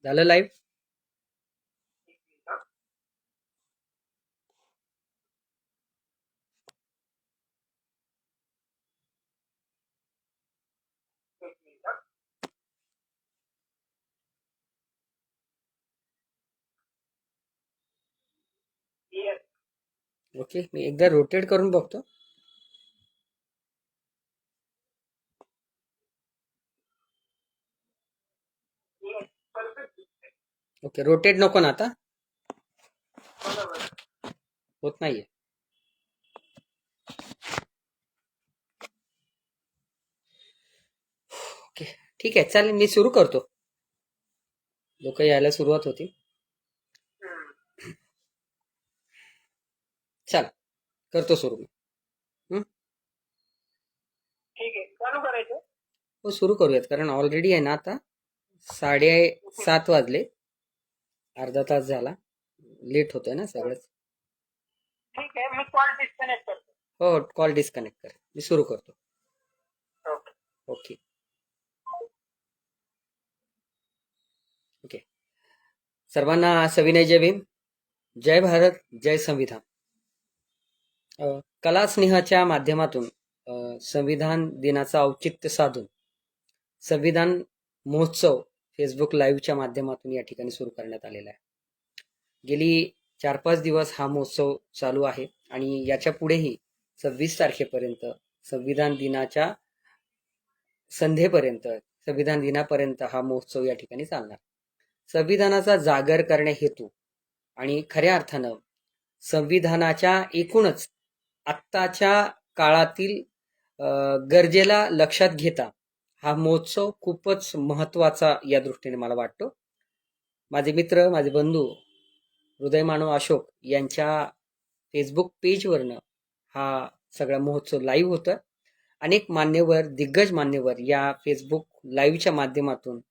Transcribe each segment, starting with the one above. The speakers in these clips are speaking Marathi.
झालं लाईव्ह. ओके, मी एकदा रोटेट करून बघतो. ओके, रोटेट नको ना आता, होत नाहीये. ओके, ठीक आहे, चालेल, मी सुरू करतो. लोक यायला सुरुवात होती. चल, करतो सुरू मी. ठीक आहे, चालू करायचं. हो, सुरू करूयात, कारण ऑलरेडी आहे ना आता 7:30 वाजले, अर्धा तास झाला, लेट होतोय ना सगळंच. ठीक आहे, मी कॉल डिस्कनेक्ट करतो. हो, कॉल डिस्कनेक्ट कर, मी सुरू करतो. ओके ओके, सर्वांना सविनय जय भीम, जय भारत, जय संविधान. कला स्नेहाच्या माध्यमातून संविधान दिनाचं औचित्य साधून संविधान महोत्सव फेसबुक लाईव्हच्या माध्यमातून या ठिकाणी सुरू करण्यात आलेला आहे. गेली 4-5 दिवस हा महोत्सव चालू आहे आणि याच्या पुढेही 26 तारखेपर्यंत संविधान दिनाच्या संध्येपर्यंत, संविधान दिनापर्यंत हा महोत्सव या ठिकाणी चालणार. संविधानाचा जागर करणे हेतू आणि खऱ्या अर्थानं संविधानाच्या एकूणच आत्ताच्या काळातील गरजेला लक्षात घेता हा महोत्सव खूपच महत्त्वाचा या दृष्टीने मला वाटतो. माझे मित्र, माझे बंधू हृदयमानव अशोक यांच्या फेसबुक पेजवरनं हा सगळा महोत्सव लाईव्ह होता. अनेक मान्यवर, दिग्गज मान्यवर या फेसबुक लाईव्हच्या माध्यमातून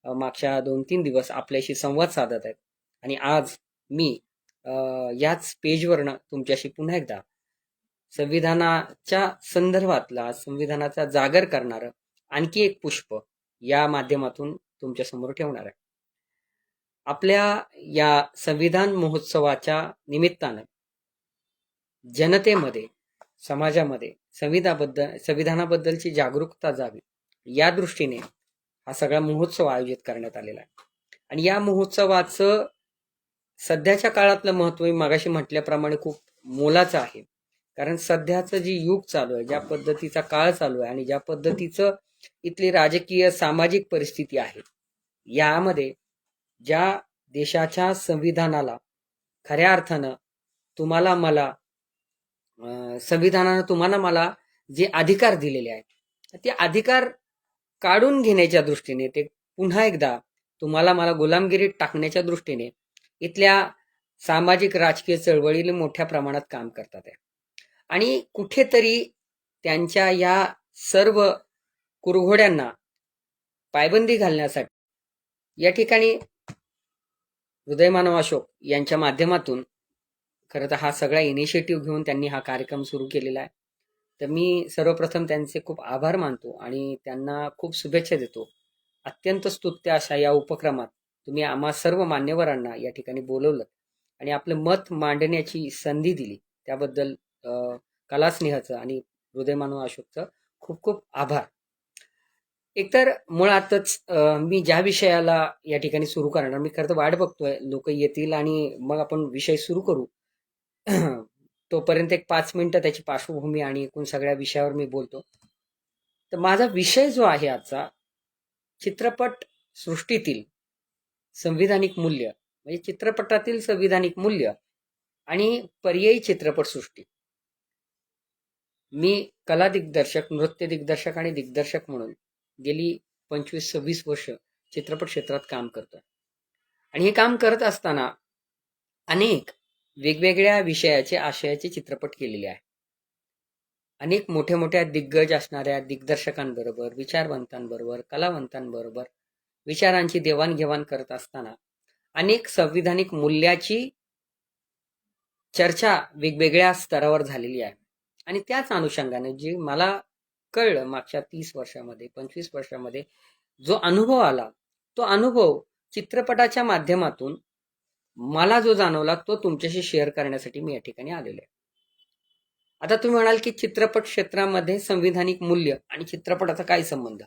मागच्या 2-3 दिवस आपल्याशी संवाद साधत आहेत आणि आज मी याच पेजवरनं तुमच्याशी पुन्हा एकदा संविधानाच्या संदर्भातला, संविधानाचा जागर करणारं आणखी एक पुष्प या माध्यमातून तुमच्या समोर ठेवणार आहे. आपल्या या संविधान महोत्सवाच्या निमित्तानं जनतेमध्ये, समाजामध्ये संविधानाबद्दलची जागरूकता जावी या दृष्टीने हा सगळा महोत्सव आयोजित करण्यात आलेला आहे. आणि या महोत्सवाचं सध्याच्या काळातलं महत्त्व मी मागाशी म्हटल्याप्रमाणे खूप मोलाचं आहे. कारण सध्याचं जे युग चालू आहे, ज्या पद्धतीचा काळ चालू आहे आणि ज्या पद्धतीचं इथली राजकीय सामाजिक परिस्थिती आहे, यामध्ये ज्या देशाच्या संविधानाला खऱ्या अर्थानं तुम्हाला मला संविधानानं तुम्हाला मला जे अधिकार दिलेले आहेत ते अधिकार काढून घेण्याच्या दृष्टीने, ते पुन्हा एकदा तुम्हाला मला गुलामगिरीत टाकण्याच्या दृष्टीने इथल्या सामाजिक राजकीय चळवळीने मोठ्या प्रमाणात काम करतात आहे. आणि कुठेतरी त्यांच्या या सर्व कुरघोड्यांना पायबंदी घालण्यासाठी या ठिकाणी हृदयमानव अशोक यांच्या माध्यमातून खरं तर हा सगळा इनिशिएटिव्ह घेऊन त्यांनी हा कार्यक्रम सुरू केलेला आहे. तर मी सर्वप्रथम त्यांचे खूप आभार मानतो आणि त्यांना खूप शुभेच्छा देतो. अत्यंत स्तुत्य अशा या उपक्रमात तुम्ही आम्हा सर्व मान्यवरांना या ठिकाणी बोलवलं आणि आपलं मत मांडण्याची संधी दिली, त्याबद्दल कलास्नेहाचं आणि हृदयमानव अशोकचं खूप खूप आभार. एकतर मुळातच मी ज्या विषयाला या ठिकाणी सुरू करणार, मी खरं तर वाट बघतोय लोक येतील आणि मग आपण विषय सुरू करू. तोपर्यंत एक 5 मिनिटं त्याची पार्श्वभूमी आणि एकूण सगळ्या विषयावर मी बोलतो. तर माझा विषय जो आहे आजचा, चित्रपट सृष्टीतील संविधानिक मूल्य, म्हणजे चित्रपटातील संविधानिक मूल्य आणि पर्यायी चित्रपट सृष्टी. मी कला दिग्दर्शक, नृत्य दिग्दर्शक आणि दिग्दर्शक म्हणून गेली 25-26 वर्ष चित्रपट क्षेत्रात काम करतोय आणि हे काम करत असताना अनेक वेगवेगळ्या विषयाचे, आशयाचे चित्रपट केलेले आहे. अनेक मोठ्या मोठ्या दिग्गज असणाऱ्या दिग्दर्शकांबरोबर, विचारवंतांबरोबर, कलावंतांबरोबर विचारांची देवाणघेवाण करत असताना अनेक संविधानिक मूल्याची चर्चा वेगवेगळ्या स्तरावर झालेली आहे. आणि त्याच अनुषंगाने जे मला कळलं मागच्या 30 वर्षामध्ये, 25 वर्षामध्ये जो अनुभव आला, तो अनुभव चित्रपटाच्या माध्यमातून मला जो जाणवला तो तुमच्याशी शेअर करण्यासाठी मी या ठिकाणी आलेलो आहे. आता तुम्ही म्हणाल की चित्रपट क्षेत्रामध्ये संविधानिक मूल्य आणि चित्रपटाचा काय संबंध?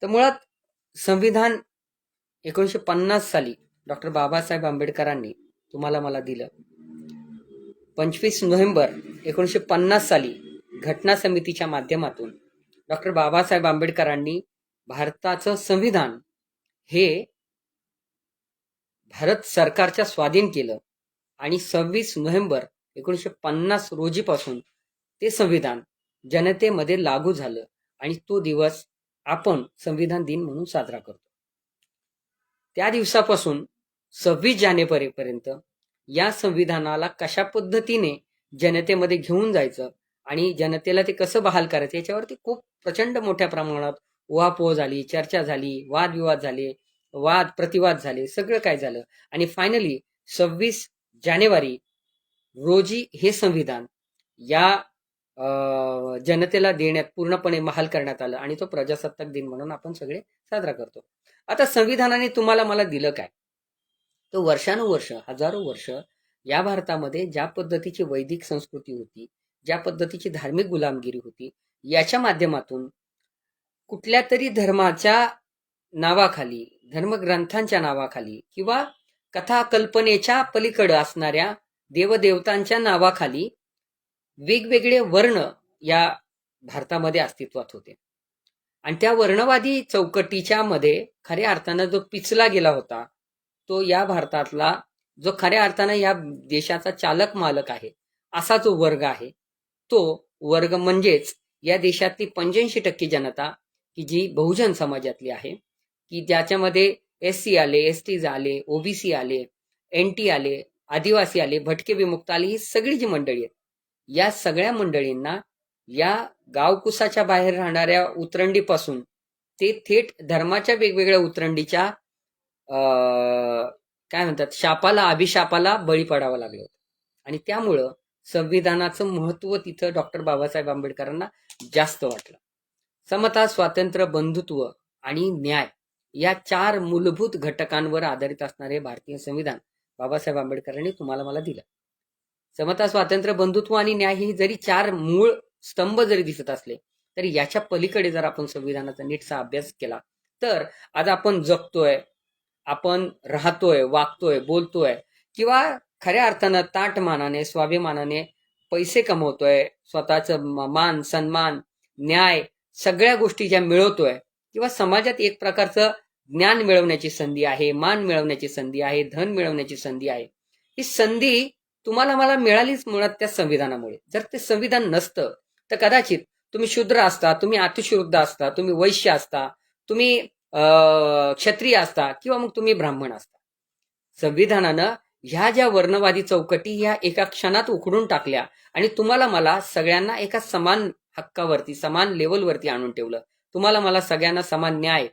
तर मुळात संविधान 1950 साली डॉक्टर बाबासाहेब आंबेडकरांनी तुम्हाला मला दिलं. 25 नोव्हेंबर 1950 साली घटना समितीच्या माध्यमातून डॉक्टर बाबासाहेब आंबेडकरांनी भारताचं संविधान हे भारत सरकारच्या स्वाधीन केलं आणि 26 नोव्हेंबर 1950 रोजीपासून ते संविधान जनतेमध्ये लागू झालं आणि तो दिवस आपण संविधान दिन म्हणून साजरा करतो. त्या दिवसापासून 26 जानेवारीपर्यंत या संविधानाला कशा पद्धतीने जनतेमध्ये घेऊन जायचं आणि जनतेला ते कसं बहाल करायचं याच्यावरती खूप प्रचंड मोठ्या प्रमाणात उहापोह झाली, चर्चा झाली, वादविवाद झाले, वाद प्रतिवाद झाले, सगळं काय झालं आणि फायनली 26 जानेवारी रोजी हे संविधान या जनतेला देण्यात पूर्णपणे बहाल करण्यात आलं आणि तो प्रजासत्ताक दिन म्हणून आपण सगळे साजरा करतो. आता संविधानाने तुम्हाला मला दिलं काय? तो वर्षानुवर्ष, हजारो वर्ष या भारतामध्ये ज्या पद्धतीची वैदिक संस्कृती होती, ज्या पद्धतीची धार्मिक गुलामगिरी होती, याच्या माध्यमातून कुठल्या तरी धर्माच्या नावाखाली, धर्मग्रंथांच्या नावाखाली किंवा कथा कल्पनेच्या पलीकडे असणाऱ्या देवदेवतांच्या नावाखाली वेगवेगळे वर्ण या भारतामध्ये अस्तित्वात होते आणि त्या वर्णवादी चौकटीच्या मध्ये खऱ्या अर्थानं जो पिचला गेला होता तो या भारतातला जो खऱ्या अर्थानं या देशाचा चालक मालक आहे असा जो वर्ग आहे तो वर्ग म्हणजेच या देशातली 85% जनता की जी बहुजन समाजातली आहे की ज्याच्यामध्ये SC आले, ST आले, OBC आले, NT आले, आदिवासी आले, भटके विमुक्त आले, ही सगळी जी मंडळी आहेत या सगळ्या मंडळींना या गावकुसाच्या बाहेर राहणाऱ्या उतरंडीपासून ते थेट धर्माच्या वेगवेगळ्या उतरंडीच्या काय म्हणतात शापाला, अभिशापाला बळी पडावं लागलं होतं आणि त्यामुळं संविधानाचं महत्व तिथं डॉक्टर बाबासाहेब आंबेडकरांना जास्त वाटलं. समता, स्वातंत्र्य, बंधुत्व आणि न्याय या 4 मूलभूत घटकांवर आधारित असणारे भारतीय संविधान बाबासाहेब आंबेडकरांनी तुम्हाला मला दिलं. समता, स्वातंत्र्य, बंधुत्व आणि न्याय ही जरी 4 मूळ स्तंभ जरी दिसत असले तरी याच्या पलीकडे जर आपण संविधानाचा नीटसा अभ्यास केला तर आज आपण जगतोय, आपण राहतोय, वागतोय, बोलतोय किंवा खऱ्या अर्थानं ताटमानाने, स्वाभिमानाने पैसे कमवतोय, स्वतःचं मान, सन्मान, न्याय सगळ्या गोष्टी ज्या मिळवतोय किंवा समाजात एक प्रकारचं ज्ञान मिळवण्याची संधी आहे, मान मिळवण्याची संधी आहे, धन मिळवण्याची संधी आहे. ही संधी तुम्हाला मला मिळालीच मुळात त्या संविधानामुळे. जर ते संविधान नसतं तर कदाचित तुम्ही शूद्र असता, तुम्ही अतिशूद्र असता, तुम्ही वैश्य असता, तुम्ही क्षत्रिय असता किंवा मग तुम्ही ब्राह्मण असता. संविधानानं ह्या ज्या वर्णवादी चौकटी ह्या एका क्षणात उखडून टाकल्या आणि तुम्हाला मला सगळ्यांना एका समान हक्कावरती, समान लेवलवरती आणून ठेवलं. तुम्हाला मला सगळ्यांना समान न्याय,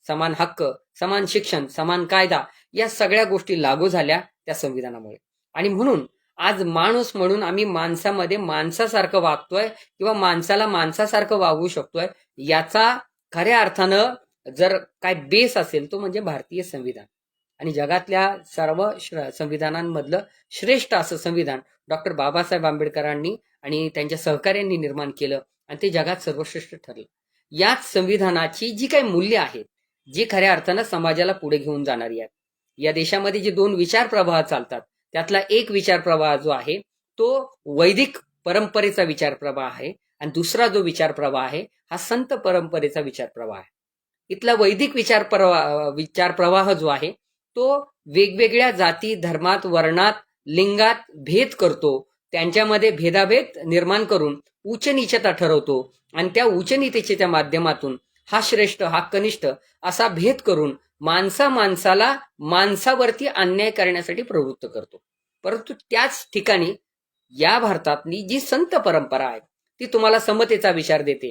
समान हक्क, समान शिक्षण, समान कायदा या सगळ्या गोष्टी लागू झाल्या त्या संविधानामुळे. आणि म्हणून आज माणूस म्हणून आम्ही माणसामध्ये माणसासारखं वागतोय किंवा माणसाला माणसासारखं वागू शकतोय. याचा खऱ्या अर्थानं जर काय बेस असेल तो म्हणजे भारतीय संविधान आणि जगातल्या सर्व संविधानांमधलं श्रेष्ठ असं संविधान डॉक्टर बाबासाहेब आंबेडकरांनी आणि त्यांच्या सहकार्यांनी निर्माण केलं आणि ते जगात सर्वश्रेष्ठ ठरलं. याच संविधानाची जी काही मूल्य आहेत जी खऱ्या अर्थानं समाजाला पुढे घेऊन जाणारी आहेत. या देशामध्ये जे 2 विचार प्रवाह चालतात त्यातला एक विचार प्रवाह जो आहे तो वैदिक परंपरेचा विचार प्रवाह आहे आणि दुसरा जो विचार प्रवाह आहे हा संत परंपरेचा विचार प्रवाह आहे. इथला वैदिक विचार प्रवाह जो आहे तो वेगवेगळ्या जाती, धर्मात, वर्णात, लिंगात भेद करतो, त्यांच्यामध्ये भेदाभेद निर्माण करून उच्च नीचता ठरवतो आणि त्या उच्च नीचतेच्या माध्यमातून हा श्रेष्ठ, हा कनिष्ठ असा भेद करून माणसाला माणसावरती अन्याय करण्यासाठी प्रवृत्त करतो. परंतु त्याच ठिकाणी या भारतातली जी संत परंपरा आहे ती तुम्हाला समतेचा विचार देते,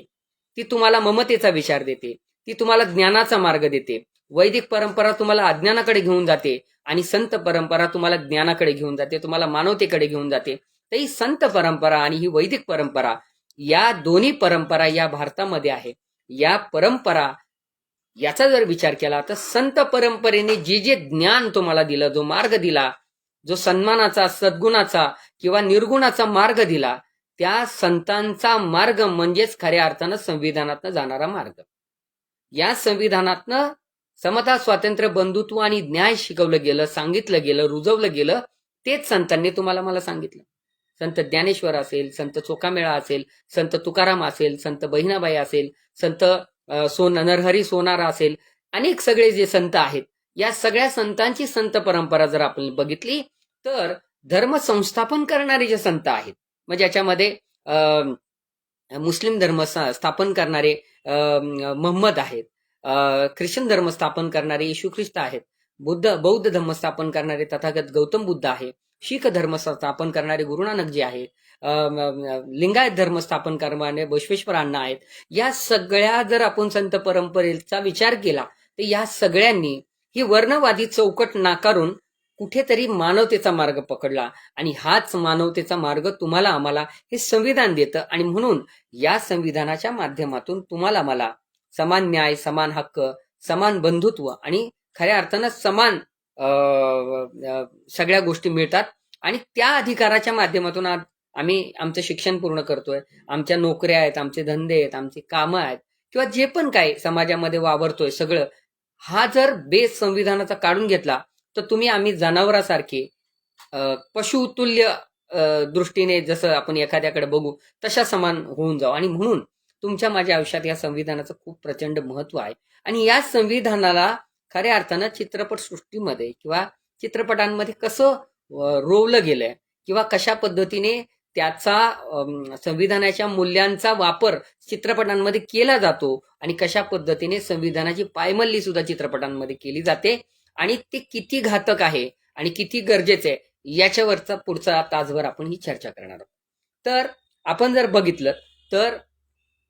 ती तुम्हाला ममतेचा विचार देते, ती तुम्हाला ज्ञानाचा मार्ग देते. वैदिक परंपरा तुम्हाला अज्ञानाकडे घेऊन जाते आणि संत परंपरा तुम्हाला ज्ञानाकडे घेऊन जाते, तुम्हाला मानवतेकडे घेऊन जाते. तर ही संत परंपरा आणि ही वैदिक परंपरा या दोन्ही परंपरा या भारतामध्ये आहे. या परंपरा याचा जर विचार केला तर संत परंपरेने जे जे ज्ञान तुम्हाला दिलं, जो मार्ग दिला, जो सन्मानाचा, सद्गुणाचा किंवा निर्गुणाचा मार्ग दिला, त्या संतांचा मार्ग म्हणजेच खऱ्या अर्थानं संविधानातनं जाणारा मार्ग. या संविधानातनं समता, स्वातंत्र्य, बंधुत्व आणि न्याय शिकवलं गेलं, सांगितलं गेलं, रुजवलं गेलं. तेच संतांनी तुम्हाला मला सांगितलं. संत ज्ञानेश्वर असेल, संत चोखामेळा असेल, संत तुकाराम असेल, संत बहिणाबाई असेल, संत नरहरी सोनार असेल, अनेक सगळे जे संत आहेत, या सगळ्या संतांची संत परंपरा जर आपण बघितली तर धर्म संस्थापन करणारे जे संत आहेत, म्हणजे याच्यामध्ये मुस्लिम धर्म स्थापन करणारे मोहम्मद आहेत, ख्रिश्चन धर्म स्थापन करणारे येशू ख्रिस्त आहेत, बौद्ध धर्म स्थापन करणारे तथागत गौतम बुद्ध आहे, शीख धर्म स्थापन करणारे गुरुनानक जी आहेत, लिंगायत धर्म स्थापन करणारे बसवेश्वर अण्णा आहेत. या सगळ्या जर आपण संत परंपरेचा विचार केला तर या सगळ्यांनी ही वर्णवादी चौकट नाकारून कुठेतरी मानवतेचा मार्ग पकडला आणि हाच मानवतेचा मार्ग तुम्हाला आम्हाला हे संविधान देतं. आणि म्हणून या संविधानाच्या माध्यमातून तुम्हाला मला समान न्याय, समान हक्क, समान बंधुत्व आणि खऱ्या अर्थानं समान सगळ्या गोष्टी मिळतात. आणि त्या अधिकाराच्या माध्यमातून आम्ही आमचं शिक्षण पूर्ण करतोय, आमच्या नोकऱ्या आहेत, आमचे धंदे आहेत, आमची कामं आहेत किंवा जे पण काय समाजामध्ये वावरतोय सगळं, हा जर बेस संविधानाचा काढून घेतला तर तुम्ही आम्ही जनावरासारखे पशुतुल्य दृष्टीने जसं आपण एखाद्याकडे बघू तशा समान होऊन जाऊ. आणि म्हणून तुमच्या माझ्या आयुष्यात या संविधानाचं खूप प्रचंड महत्व आहे. आणि या संविधानाला खऱ्या अर्थानं चित्रपट सृष्टीमध्ये किंवा चित्रपटांमध्ये कसं रोवलं गेलंय किंवा कशा पद्धतीने त्याचा संविधानाच्या मूल्यांचा वापर चित्रपटांमध्ये केला जातो आणि कशा पद्धतीने संविधानाची पायमल्ली सुद्धा चित्रपटांमध्ये केली जाते आणि ते किती घातक आहे आणि किती गरजेचे आहे याच्यावरचा पुढचा तासभर आपण ही चर्चा करणार आहोत. तर आपण जर बघितलं तर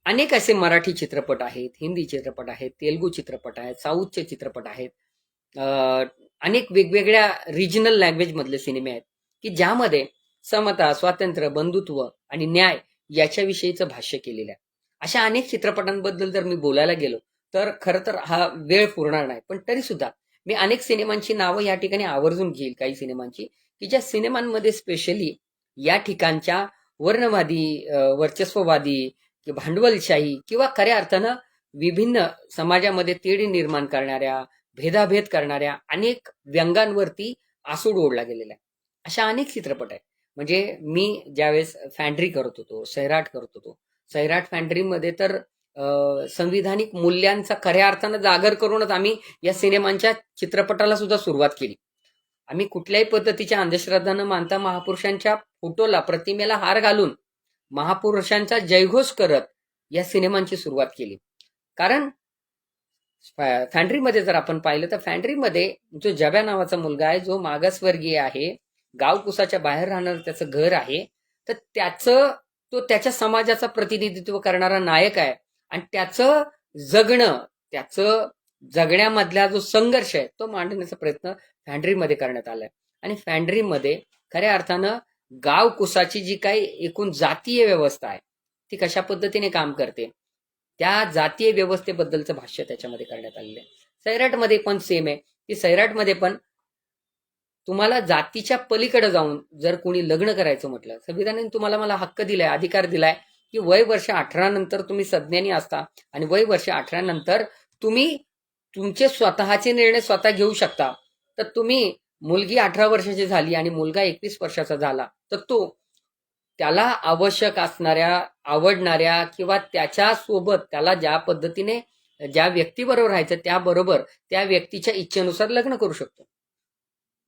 अनेक असे मराठी चित्रपट आहेत, हिंदी चित्रपट आहेत, तेलुगू चित्रपट आहेत, साऊथचे चित्रपट आहेत, अनेक वेगवेगळ्या रिजनल लँग्वेज मधले सिनेमे आहेत की ज्यामध्ये समता, स्वातंत्र्य, बंधुत्व आणि न्याय याच्याविषयीचं भाष्य केलेलं आहे. अशा अनेक चित्रपटांबद्दल जर मी बोलायला गेलो तर खरं तर हा वेळ पुरणार नाही, पण तरी सुद्धा मी अनेक सिनेमांची नावं या ठिकाणी आवर्जून घेईल, काही सिनेमांची की ज्या सिनेमांमध्ये स्पेशली या ठिकाणच्या वर्णवादी, वर्चस्ववादी, भांडवलशाही किंवा खऱ्या अर्थानं विभिन्न समाजामध्ये तेढी निर्माण करणाऱ्या, भेदाभेद करणाऱ्या अनेक व्यंगांवरती आसूड ओढला गेलेला आहे. अशा अनेक चित्रपट आहेत. म्हणजे मी ज्यावेळेस फॅन्ड्री करत होतो, सैराट करत होतो, सैराट फॅन्ड्रीमध्ये तर संविधानिक मूल्यांचा खऱ्या अर्थानं जागर करूनच आम्ही या सिनेमांच्या चित्रपटाला सुद्धा सुरुवात केली. आम्ही कुठल्याही पद्धतीच्या अंधश्रद्धा न मानता महापुरुषांच्या फोटोला, प्रतिमेला हार घालून महापुरुषांचा जयघोष करत या सिनेमांची सुरुवात केली. कारण फॅन्ड्रीमध्ये जर आपण पाहिलं तर फॅन्ड्रीमध्ये जो जब्या नावाचा मुलगा आहे, जो मागासवर्गीय आहे, गावकुसाच्या बाहेर राहणार त्याचं घर आहे, तर तो त्याच्या समाजाचा प्रतिनिधित्व करणारा नायक आहे आणि त्याचं जगण्यामधला जो संघर्ष आहे तो मांडण्याचा प्रयत्न फॅन्ड्रीमध्ये करण्यात आलाय. आणि फॅन्ड्रीमध्ये खऱ्या अर्थानं गावकुसाची जी काही एकूण जातीय व्यवस्था आहे ती कशा पद्धतीने काम करते, त्या जातीय व्यवस्थेबद्दलचं भाष्य त्याच्यामध्ये करण्यात आलेलं आहे. सैराटमध्ये पण सेम आहे की सैराटमध्ये पण तुम्हाला जातीच्या पलीकडे जाऊन जर कोणी लग्न करायचं म्हटलं, संविधानाने तुम्हाला मला हक्क दिलाय, अधिकार दिलाय की वय वर्ष 18 नंतर तुम्ही सज्ञानी असता आणि वय वर्ष 18 नंतर तुम्ही तुमचे स्वतःचे निर्णय स्वतः घेऊ शकता. तर तुम्ही मुलगी 18 वर्षाची झाली आणि मुलगा 21 वर्षाचा झाला तर त्याला आवश्यक असणाऱ्या, आवडणाऱ्या किंवा त्याच्या सोबत त्याला ज्या पद्धतीने ज्या व्यक्तीबरोबर राहायचं त्याबरोबर त्या व्यक्तीच्या इच्छेनुसार लग्न करू शकतो.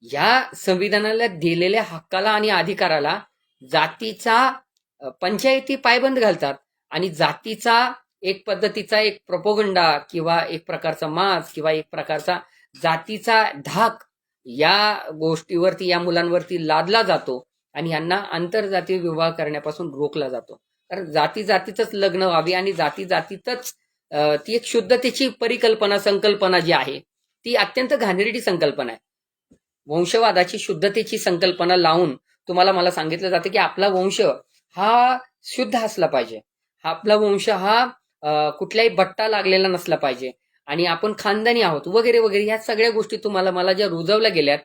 या संविधानाला दिलेल्या हक्काला आणि अधिकाराला जातीचा पंचायती पायबंद घालतात आणि जातीचा एक पद्धतीचा एक प्रोपोगंडा किंवा एक प्रकारचा माज किंवा एक प्रकारचा जातीचा धाक या गोष्टीवरती, या मुलांवरती लादला जातो आणि यांना आंतरजातीय विवाह करण्यापासून रोखला जातो. कारण जातीच लग्न व्हावी आणि जातीतच ती एक शुद्धतेची परिकल्पना, संकल्पना जी आहे ती अत्यंत घाणेरडी संकल्पना आहे. वंशवादाची, शुद्धतेची संकल्पना लावून तुम्हाला मला सांगितलं जातं की आपला वंश हा शुद्ध असला पाहिजे, आपला वंश हा कुठल्याही बट्टा लागलेला नसला पाहिजे आणि आपण खानदानी आहोत वगैरे वगैरे, या सगळ्या गोष्टी तुम्हाला मला ज्या रुजवल्या गेल्यात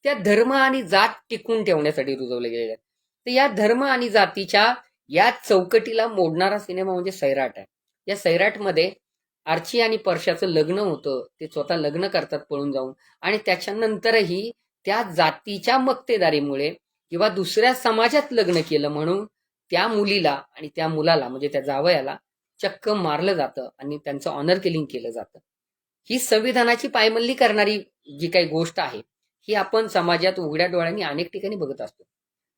त्या धर्म आणि जात टिकून ठेवण्यासाठी रुजवल्या गेलेल्या आहेत. तर या धर्म आणि जातीच्या या चौकटीला मोडणारा सिनेमा म्हणजे सैराट आहे. या सैराटमध्ये आर्ची आणि परशाचं लग्न होतं, ते स्वतः लग्न करतात पळून जाऊन, आणि त्याच्यानंतरही त्या जातीच्या मक्तेदारीमुळे किंवा दुसऱ्या समाजात लग्न केलं म्हणून त्या मुलीला आणि त्या मुलाला म्हणजे त्या जावयाला चक्क मारलं जातं आणि त्यांचं ऑनर किलिंग केलं जातं. ही संविधानाची पायमल्ली करणारी जी काही गोष्ट आहे ही आपण समाजात उघड्या डोळ्यांनी अनेक ठिकाणी बघत असतो.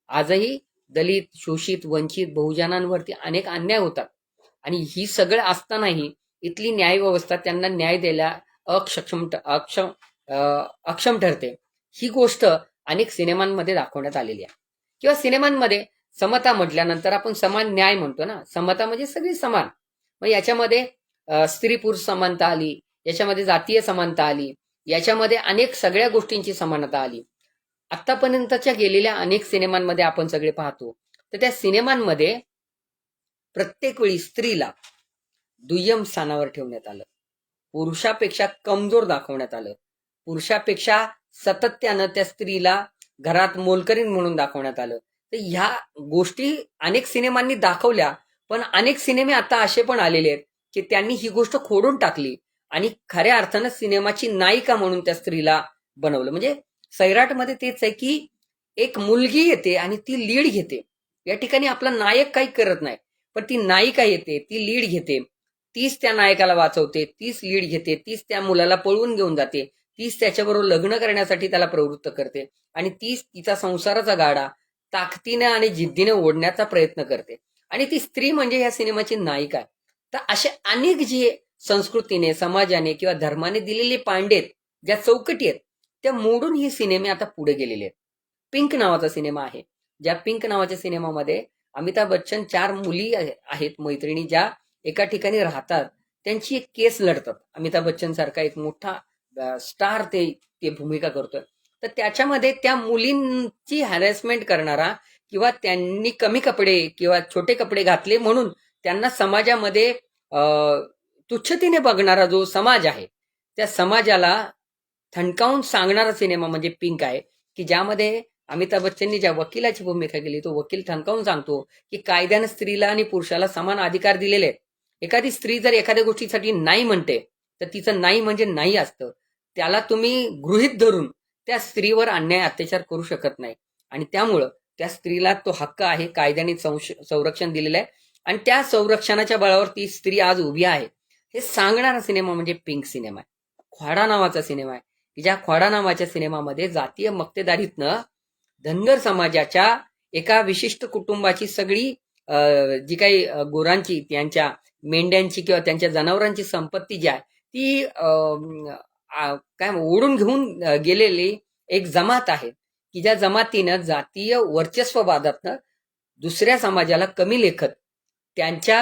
आजही दलित, शोषित, वंचित बहुजनांवरती अनेक अन्याय होतात आणि ही सगळं असतानाही इथली न्याय व्यवस्था त्यांना न्याय द्यायला अक्षम ठरते. ही गोष्ट अनेक सिनेमांमध्ये दाखवण्यात आलेली आहे. किंवा सिनेमांमध्ये समता म्हटल्यानंतर आपण समान न्याय म्हणतो ना, समता म्हणजे सगळी समान. मग याच्यामध्ये स्त्री पुरुष समानता आली, याच्यामध्ये जातीय समानता आली, याच्यामध्ये अनेक सगळ्या गोष्टींची समानता आली. आतापर्यंतच्या गेलेल्या अनेक सिनेमांमध्ये आपण सगळे पाहतो तर त्या सिनेमांमध्ये प्रत्येक वेळी स्त्रीला दुय्यम स्थानावर ठेवण्यात आलं, पुरुषापेक्षा कमजोर दाखवण्यात आलं, पुरुषापेक्षा सातत्यानं त्या स्त्रीला घरात मोलकरीण म्हणून दाखवण्यात आलं. तर ह्या गोष्टी अनेक सिनेमांनी दाखवल्या, पण अनेक सिनेमे आता असे पण आलेले आहेत की त्यांनी ही गोष्ट खोडून टाकली आणि खऱ्या अर्थानं सिनेमाची नायिका म्हणून त्या स्त्रीला बनवलं. म्हणजे सैराटमध्ये तेच आहे की एक मुलगी येते आणि ती लीड घेते. या ठिकाणी आपला नायक काही करत नाही, पण ती नायिका येते, ती लीड घेते, तीच त्या नायकाला वाचवते, तीच लीड घेते, तीच त्या मुलाला पळवून घेऊन जाते, तीच त्याच्याबरोबर लग्न करण्यासाठी त्याला प्रवृत्त करते आणि तीच तिचा संसाराचा गाडा ताकदीने आणि जिद्दीने ओढण्याचा प्रयत्न करते आणि ती स्त्री म्हणजे या सिनेमाची नायिका आहे. तर असे अनेक जे संस्कृतीने, समाजाने किंवा धर्माने दिलेले पांडे आहेत, ज्या चौकटी आहेत, त्या मोडून ही सिनेमे आता पुढे गेलेले आहेत. पिंक नावाचा सिनेमा आहे, ज्या पिंक नावाच्या सिनेमामध्ये अमिताभ बच्चन 4 मुली आहेत मैत्रिणी, ज्या एका ठिकाणी राहतात, त्यांची एक केस लढतात. अमिताभ बच्चन सारखा एक मोठा स्टार ते भूमिका करतोय. तर त्याच्यामध्ये त्या मुलींची हॅरेसमेंट करणारा किंवा त्यांनी कमी कपडे किंवा छोटे कपडे घातले म्हणून त्यांना समाजामध्ये तुच्छतेने बघणारा जो समाज आहे, त्या समाजाला थणकावून सांगणारा सिनेमा म्हणजे पिंक आहे, की ज्यामध्ये अमिताभ बच्चननी ज्या वकिलाची भूमिका केली, तो वकील ठणकावून सांगतो की कायद्यानं स्त्रीला आणि पुरुषाला समान अधिकार दिलेले आहेत. एखादी स्त्री जर एखाद्या गोष्टीसाठी नाही म्हणते तर तिचं नाही म्हणजे नाही असतं. त्याला तुम्ही गृहीत धरून त्या स्त्रीवर अन्याय अत्याचार करू शकत नाही आणि त्यामुळं त्या स्त्रीला तो हक्क आहे, कायद्याने संरक्षण दिलेलं आहे आणि त्या संरक्षणाच्या बळावर ती स्त्री आज उभी आहे, हे सांगणारा सिनेमा म्हणजे पिंक सिनेमा आहे. ख्वाडा नावाचा सिनेमा आहे की ज्या ख्वाडा नावाच्या सिनेमामध्ये जातीय मक्तेदारीतनं धनगर समाजाच्या एका विशिष्ट कुटुंबाची सगळी जी काही गुरांची, त्यांच्या मेंढ्यांची किंवा त्यांच्या जनावरांची संपत्ती जी आहे ती काय ओढून घेऊन गेलेली एक जमात आहे की ज्या जमातीनं जातीय वर्चस्ववादातनं दुसऱ्या समाजाला कमी लेखत त्यांच्या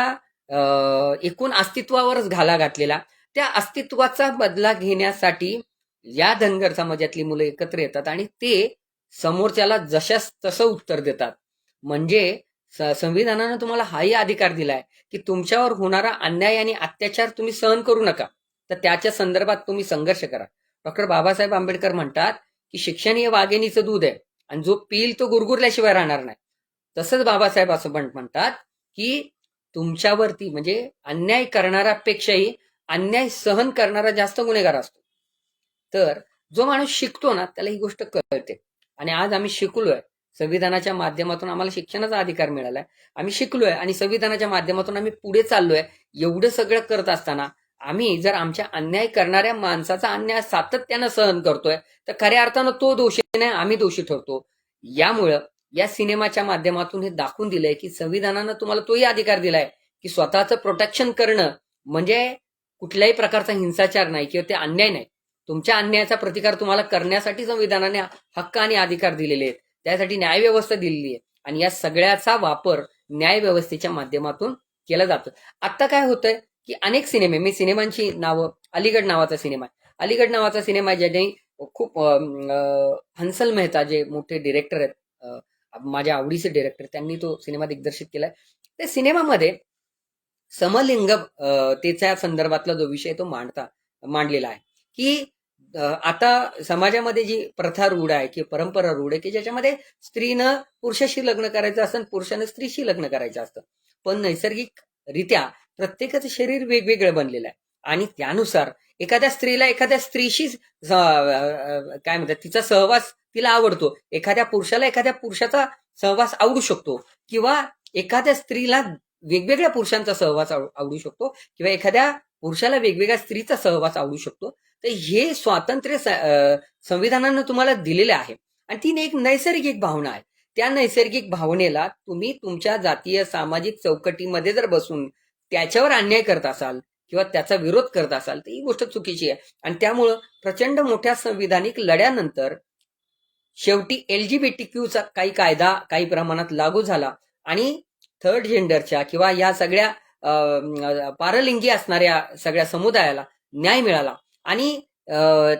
एकूण अस्तित्वावरच घाला घातलेला, त्या अस्तित्वाचा बदला घेण्यासाठी या धनगर समाजातली मुलं एकत्र येतात आणि ते समोरच्याला जशास तसं उत्तर देतात. म्हणजे संविधानानं तुम्हाला हाही अधिकार दिलाय की तुमच्यावर होणारा अन्याय आणि अत्याचार तुम्ही सहन करू नका, तर त्याच्या संदर्भात तुम्ही संघर्ष करा. डॉक्टर बाबासाहेब आंबेडकर म्हणतात की शिक्षण हे वाघिणीचं दूध आहे आणि जो पिल तो गुरगुरल्याशिवाय राहणार नाही. तसंच बाबासाहेब असं म्हणतात की तुमच्यावरती म्हणजे अन्याय करणाऱ्यापेक्षाही अन्याय सहन करणारा जास्त गुन्हेगार असतो. तर जो माणूस शिकतो ना त्याला ही गोष्ट कळते आणि आज आम्ही शिकलोय. संविधानाच्या माध्यमातून आम्हाला शिक्षणाचा अधिकार मिळालाय, आम्ही शिकलोय आणि संविधानाच्या माध्यमातून आम्ही पुढे चाललोय. एवढं सगळं करत असताना आम्ही जर आमच्या अन्याय करणाऱ्या माणसाचा अन्याय सातत्यानं सहन करतोय तर खऱ्या अर्थानं तो दोषी नाही, आम्ही दोषी ठरतो. यामुळं या सिनेमाच्या माध्यमातून हे दाखवून दिलंय की संविधानानं तुम्हाला तोही अधिकार दिलाय की स्वतःचं प्रोटेक्शन करणं म्हणजे कुठल्याही प्रकारचा हिंसाचार नाही किंवा ते अन्याय नाही. तुमच्या अन्यायाचा प्रतिकार तुम्हाला करण्यासाठी संविधानाने हक्क आणि अधिकार दिलेले आहेत, त्यासाठी न्यायव्यवस्था दिलेली आहे आणि या सगळ्याचा वापर न्यायव्यवस्थेच्या माध्यमातून केला जातो. आता काय होतंय की अनेक सिनेमे, मी सिनेमांची नावं, अलीगड नावाचा सिनेमा आहे, अलीगड नावाचा सिनेमा ज्याने खूप हंसल मेहता जे मोठे डिरेक्टर आहेत, माझ्या आवडीचे डिरेक्टर, त्यांनी तो सिनेमा दिग्दर्शित केलाय. त्या सिनेमामध्ये समलिंग त्याच्या संदर्भातला जो विषय तो मांडता मांडलेला आहे की आता समाजामध्ये जी प्रथा रूढ आहे की परंपरा रूढ आहे की ज्याच्यामध्ये स्त्रीनं पुरुषाशी लग्न करायचं असतं आणि पुरुषानं स्त्रीशी लग्न करायचं असतं. पण नैसर्गिक रित्या प्रत्येकाचं शरीर वेगवेगळं बनलेलं आहे आणि त्यानुसार एखाद्या स्त्रीला एखाद्या स्त्रीशी काय म्हणतात तिचा सहवास तिला आवडतो, एखाद्या पुरुषाला एखाद्या पुरुषाचा सहवास आवडू शकतो किंवा एखाद्या स्त्रीला वेगवेगळ्या पुरुषांचा सहवास आवडू शकतो किंवा एखाद्या पुरुषाला वेगवेगळ्या स्त्रीचा सहवास आवडू शकतो. तर हे स्वातंत्र्य संविधानानं तुम्हाला दिलेले आहे आणि ती एक नैसर्गिक भावना आहे. त्या नैसर्गिक भावनेला तुम्ही तुमच्या जातीय सामाजिक चौकटीमध्ये जर बसून त्याच्यावर अन्याय करत असाल किंवा त्याचा विरोध करत असाल तर ही गोष्ट चुकीची आहे. आणि त्यामुळं प्रचंड मोठ्या संविधानिक लढ्यानंतर शेवटी LGBTQचा काही कायदा काही प्रमाणात लागू झाला आणि थर्ड जेंडरच्या किंवा या सगळ्या पारलिंगी असणाऱ्या सगळ्या समुदायाला न्याय मिळाला. आणि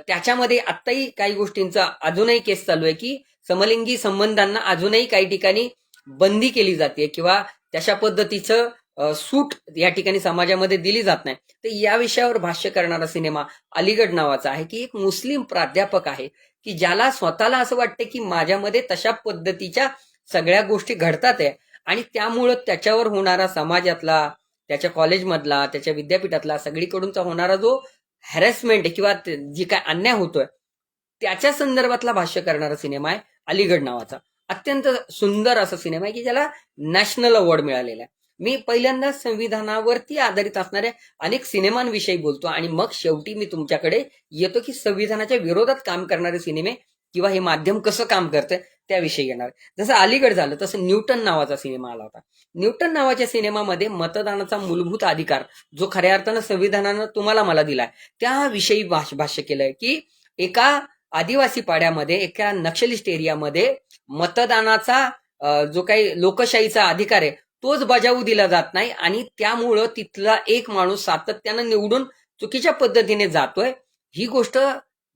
त्याच्यामध्ये आत्ताही काही गोष्टींचा अजूनही केस चालू आहे की समलिंगी संबंधांना अजूनही काही ठिकाणी बंदी केली जाते किंवा तशा पद्धतीचं सूट या ठिकाणी समाजामध्ये दिली जात नाही. तर या विषयावर भाष्य करणारा सिनेमा अलीगढ नावाचा आहे की एक मुस्लिम प्राध्यापक आहे की ज्याला स्वतःला असं वाटतं की माझ्यामध्ये तशा पद्धतीच्या सगळ्या गोष्टी घडतात आहे आणि त्यामुळं त्याच्यावर होणारा समाजातला, त्याच्या कॉलेजमधला, त्याच्या विद्यापीठातला सगळीकडूनचा होणारा जो हॅरेसमेंट किंवा जी काय अन्याय होतोय त्याच्या संदर्भातला भाष्य करणारा सिनेमा आहे अलीगढ नावाचा. अत्यंत सुंदर असा सिनेमा आहे की ज्याला नॅशनल अवॉर्ड मिळालेला आहे. मी पहिल्यांदा संविधानावरती आधारित असणाऱ्या अनेक सिनेमांविषयी बोलतो आणि मग शेवटी मी तुमच्याकडे येतो की संविधानाच्या विरोधात काम करणारे सिनेमे किंवा हे माध्यम कसं काम करतं त्याविषयी येणार. जसं अलीगड झालं तसं न्यूटन नावाचा सिनेमा आला होता. न्यूटन नावाच्या सिनेमामध्ये मतदानाचा मूलभूत अधिकार जो खऱ्या अर्थानं संविधानानं तुम्हाला मला दिलाय त्याविषयी भाष्य केलंय की एका आदिवासी पाड्यामध्ये एका नक्षलिस्ट एरियामध्ये मतदानाचा जो काही लोकशाहीचा अधिकार आहे तोच बजावू दिला जात नाही आणि त्यामुळं तिथला एक माणूस सातत्यानं निवडून चुकीच्या पद्धतीने जातोय. ही गोष्ट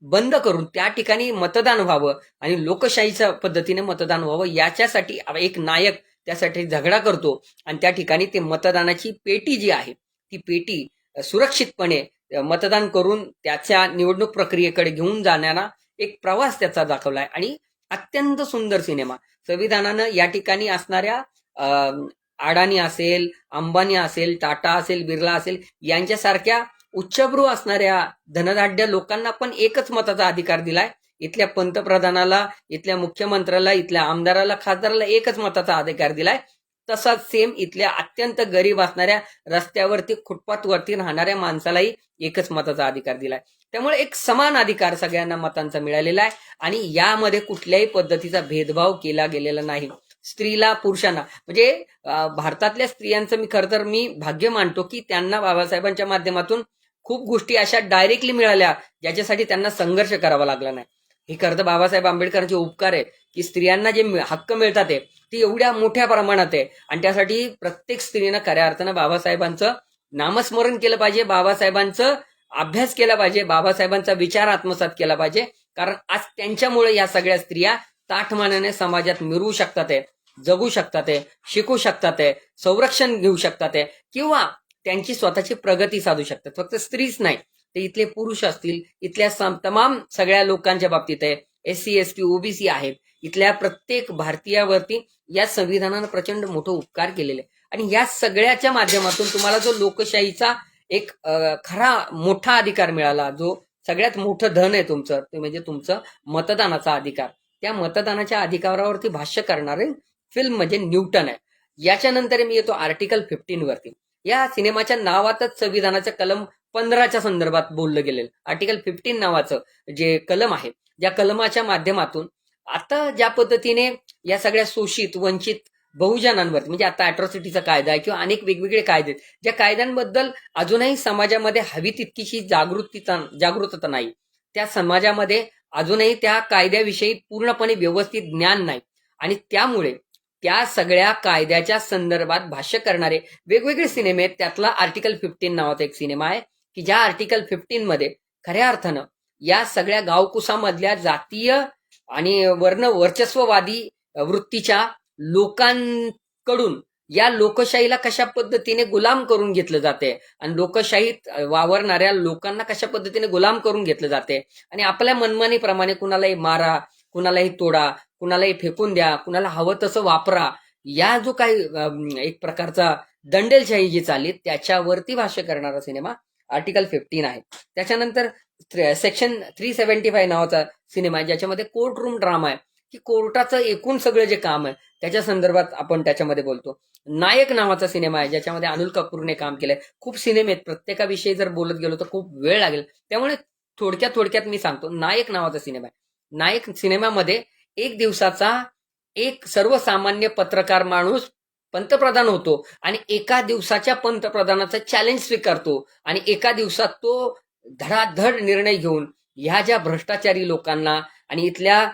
बंद करून त्या ठिकाणी मतदान व्हावं आणि लोकशाहीच्या पद्धतीने मतदान व्हावं याच्यासाठी एक नायक त्यासाठी झगडा करतो आणि त्या ठिकाणी ते मतदानाची पेटी जी आहे ती पेटी सुरक्षितपणे मतदान करून त्याच्या निवडणूक प्रक्रियेकडे घेऊन जाणारा एक प्रवास त्याचा दाखवलाय आणि अत्यंत सुंदर सिनेमा. संविधानानं या ठिकाणी असणाऱ्या अडाणी असेल, अंबानी असेल, टाटा असेल, बिर्ला असेल यांच्यासारख्या उच्चभ्रू असणाऱ्या धनदाढ्य लोकांना पण एकच मताचा अधिकार दिलाय. इथल्या पंतप्रधानाला, इथल्या मुख्यमंत्र्याला, इथल्या आमदाराला, खासदाराला एकच मताचा अधिकार दिलाय. तसाच सेम इथल्या अत्यंत गरीब असणाऱ्या रस्त्यावरती फुटपाथवरती राहणाऱ्या माणसालाही एकच मताचा अधिकार दिलाय. त्यामुळे एक समान अधिकार सगळ्यांना मतांचा मिळालेला आहे आणि यामध्ये कुठल्याही पद्धतीचा भेदभाव केला गेलेला नाही. स्त्रीला पुरुषांना म्हणजे भारतातल्या स्त्रियांचं मी खरं तर मी भाग्य मानतो की त्यांना बाबासाहेबांच्या माध्यमातून खूप गोष्टी अशा डायरेक्टली मिळाल्या ज्याच्यासाठी त्यांना संघर्ष करावा लागला नाही. हे खरं तर बाबासाहेब आंबेडकरांचे उपकार आहे की स्त्रियांना जे हक्क मिळतात ते एवढ्या मोठ्या प्रमाणात आहे आणि त्यासाठी प्रत्येक स्त्रीनं खऱ्या अर्थानं बाबासाहेबांचं नामस्मरण केलं पाहिजे, बाबासाहेबांचं अभ्यास केला पाहिजे, बाबासाहेबांचा विचार आत्मसात केला पाहिजे. कारण आज त्यांच्यामुळे या सगळ्या स्त्रिया ताठमानाने समाजात मिरवू शकतात आहे, जगू शकतात आहे, शिकू शकतात आहे, संरक्षण घेऊ शकतात आहे किंवा त्यांची स्वतःची प्रगती साधू शकतात. फक्त स्त्रीच नाही तर इथले पुरुष असतील, इथल्या तमाम सगळ्या लोकांच्या बाबतीत आहे, SC ST OBC आहेत, इथल्या प्रत्येक भारतीयावरती या संविधानानं प्रचंड मोठं उपकार केलेले आणि या सगळ्याच्या माध्यमातून तुम्हाला जो लोकशाहीचा एक खरा मोठा अधिकार मिळाला, जो सगळ्यात मोठं धन आहे तुमचं ते म्हणजे तुमचं मतदानाचा अधिकार. त्या मतदानाच्या अधिकारावरती भाष्य करणारे फिल्म म्हणजे न्यूटन आहे. याच्यानंतर मी येतो आर्टिकल 15 वरती. या सिनेमाच्या नावातच संविधानाच्या कलम 15च्या संदर्भात बोललं गेलेलं आर्टिकल 15 नावाचं जे कलम आहे, ज्या कलमाच्या माध्यमातून आता ज्या पद्धतीने या सगळ्या शोषित वंचित बहुजनांवरती म्हणजे आता अॅट्रॉसिटीचा कायदा आहे किंवा अनेक वेगवेगळे कायदे ज्या कायद्यांबद्दल अजूनही समाजामध्ये हवी तितकीशी जागृतता नाही, त्या समाजामध्ये अजूनही त्या कायद्याविषयी पूर्णपणे व्यवस्थित ज्ञान नाही आणि त्यामुळे त्या सगळ्या कायद्याच्या संदर्भात भाष्य करणारे वेगवेगळे सिनेमे आहेत. त्यातला आर्टिकल 15 नावाचा एक सिनेमा आहे की ज्या आर्टिकल 15 मध्ये खऱ्या अर्थानं या सगळ्या गावकुसामधल्या जातीय आणि वर्ण वर्चस्ववादी वृत्तीच्या लोकांकडून या लोकशाहीला कशा पद्धतीने गुलाम करून घेतलं जाते आणि लोकशाहीत वावरणाऱ्या लोकांना कशा पद्धतीने गुलाम करून घेतलं जाते आणि आपल्या मनमानीप्रमाणे कुणालाही मारा, कुणालाही तोडा, कुणालाही फेकून द्या, कुणाला हवं तसं वापरा, या जो काही एक प्रकारचा दंडेलशाही जी चालली त्याच्यावरती भाष्य करणारा सिनेमा आर्टिकल 15 आहे. त्याच्यानंतर सेक्शन 375 नावाचा सिनेमा आहे, ज्याच्यामध्ये कोर्ट रूम ड्रामा आहे, की कोर्टाचं एकूण सगळं जे काम आहे त्याच्या संदर्भात आपण त्याच्यामध्ये बोलतो. नायक नावाचा सिनेमा आहे, ज्याच्यामध्ये अनिल कपूरने काम केलंय. खूप सिनेमे आहेत, प्रत्येकाविषयी जर बोलत गेलो तर खूप वेळ लागेल, त्यामुळे थोडक्यात मी सांगतो. नायक नावाचा सिनेमा आहे. नायक सिनेमामध्ये एक दिवसाचा एक सर्वसामान्य पत्रकार माणूस पंतप्रधान होतो आणि एका दिवसाच्या पंतप्रधानाचा चॅलेंज स्वीकारतो आणि एका दिवसात तो धडाधड निर्णय घेऊन ह्या ज्या भ्रष्टाचारी लोकांना आणि इथल्या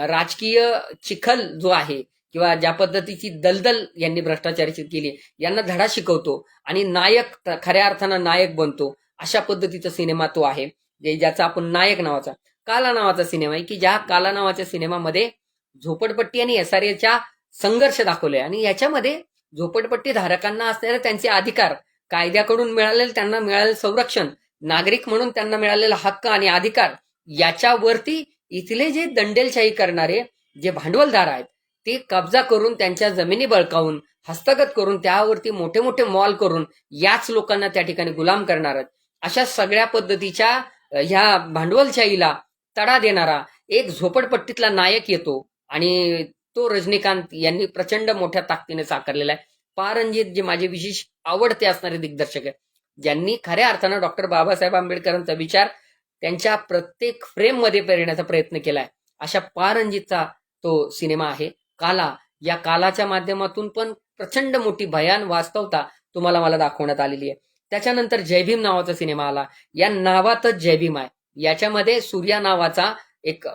राजकीय चिखल जो आहे किंवा ज्या पद्धतीची दलदल यांनी भ्रष्टाचाराची केली यांना धडा शिकवतो आणि नायक खऱ्या अर्थानं नायक बनतो. अशा पद्धतीचा सिनेमा तो आहे, ज्याचा आपण नायक नावाचा. काला नावाचा सिनेमा आहे, की ज्या काला नावाच्या सिनेमामध्ये झोपडपट्टी आणि एसआरएच्या संघर्ष दाखवले आणि याच्यामध्ये झोपडपट्टी धारकांना असलेले त्यांचे अधिकार, कायद्याकडून मिळालेले त्यांना मिळालेलं संरक्षण, नागरिक म्हणून त्यांना मिळालेला हक्क आणि अधिकार, याच्यावरती इथले जे दंडेलशाही करणारे जे भांडवलदार आहेत ते कब्जा करून त्यांच्या जमिनी बळकावून हस्तगत करून त्यावरती मोठे मोठे मॉल करून याच लोकांना त्या ठिकाणी गुलाम करणार आहेत. अशा सगळ्या पद्धतीच्या ह्या भांडवलशाहीला तडा देणारा एक झोपडपट्टीतला नायक येतो आणि तो रजनीकांत यांनी प्रचंड मोठ्या ताकदीने साकारलेला आहे. पारंजित जे माझे विशेष आवडते असणारे दिग्दर्शक आहे, ज्यांनी खऱ्या अर्थानं डॉक्टर बाबासाहेब आंबेडकरांचा विचार त्यांच्या प्रत्येक फ्रेम मध्ये पेरण्याचा प्रयत्न केलाय. अशा पारंजितचा तो सिनेमा आहे काला. या कालाच्या माध्यमातून पण प्रचंड मोठी भयान वास्तवता तुम्हाला मला दाखवण्यात आलेली आहे. त्याच्यानंतर जय भीम नावाचा सिनेमा आला. या नावातच जय भीम आहे. याच्यामध्ये सूर्या नावाचा एक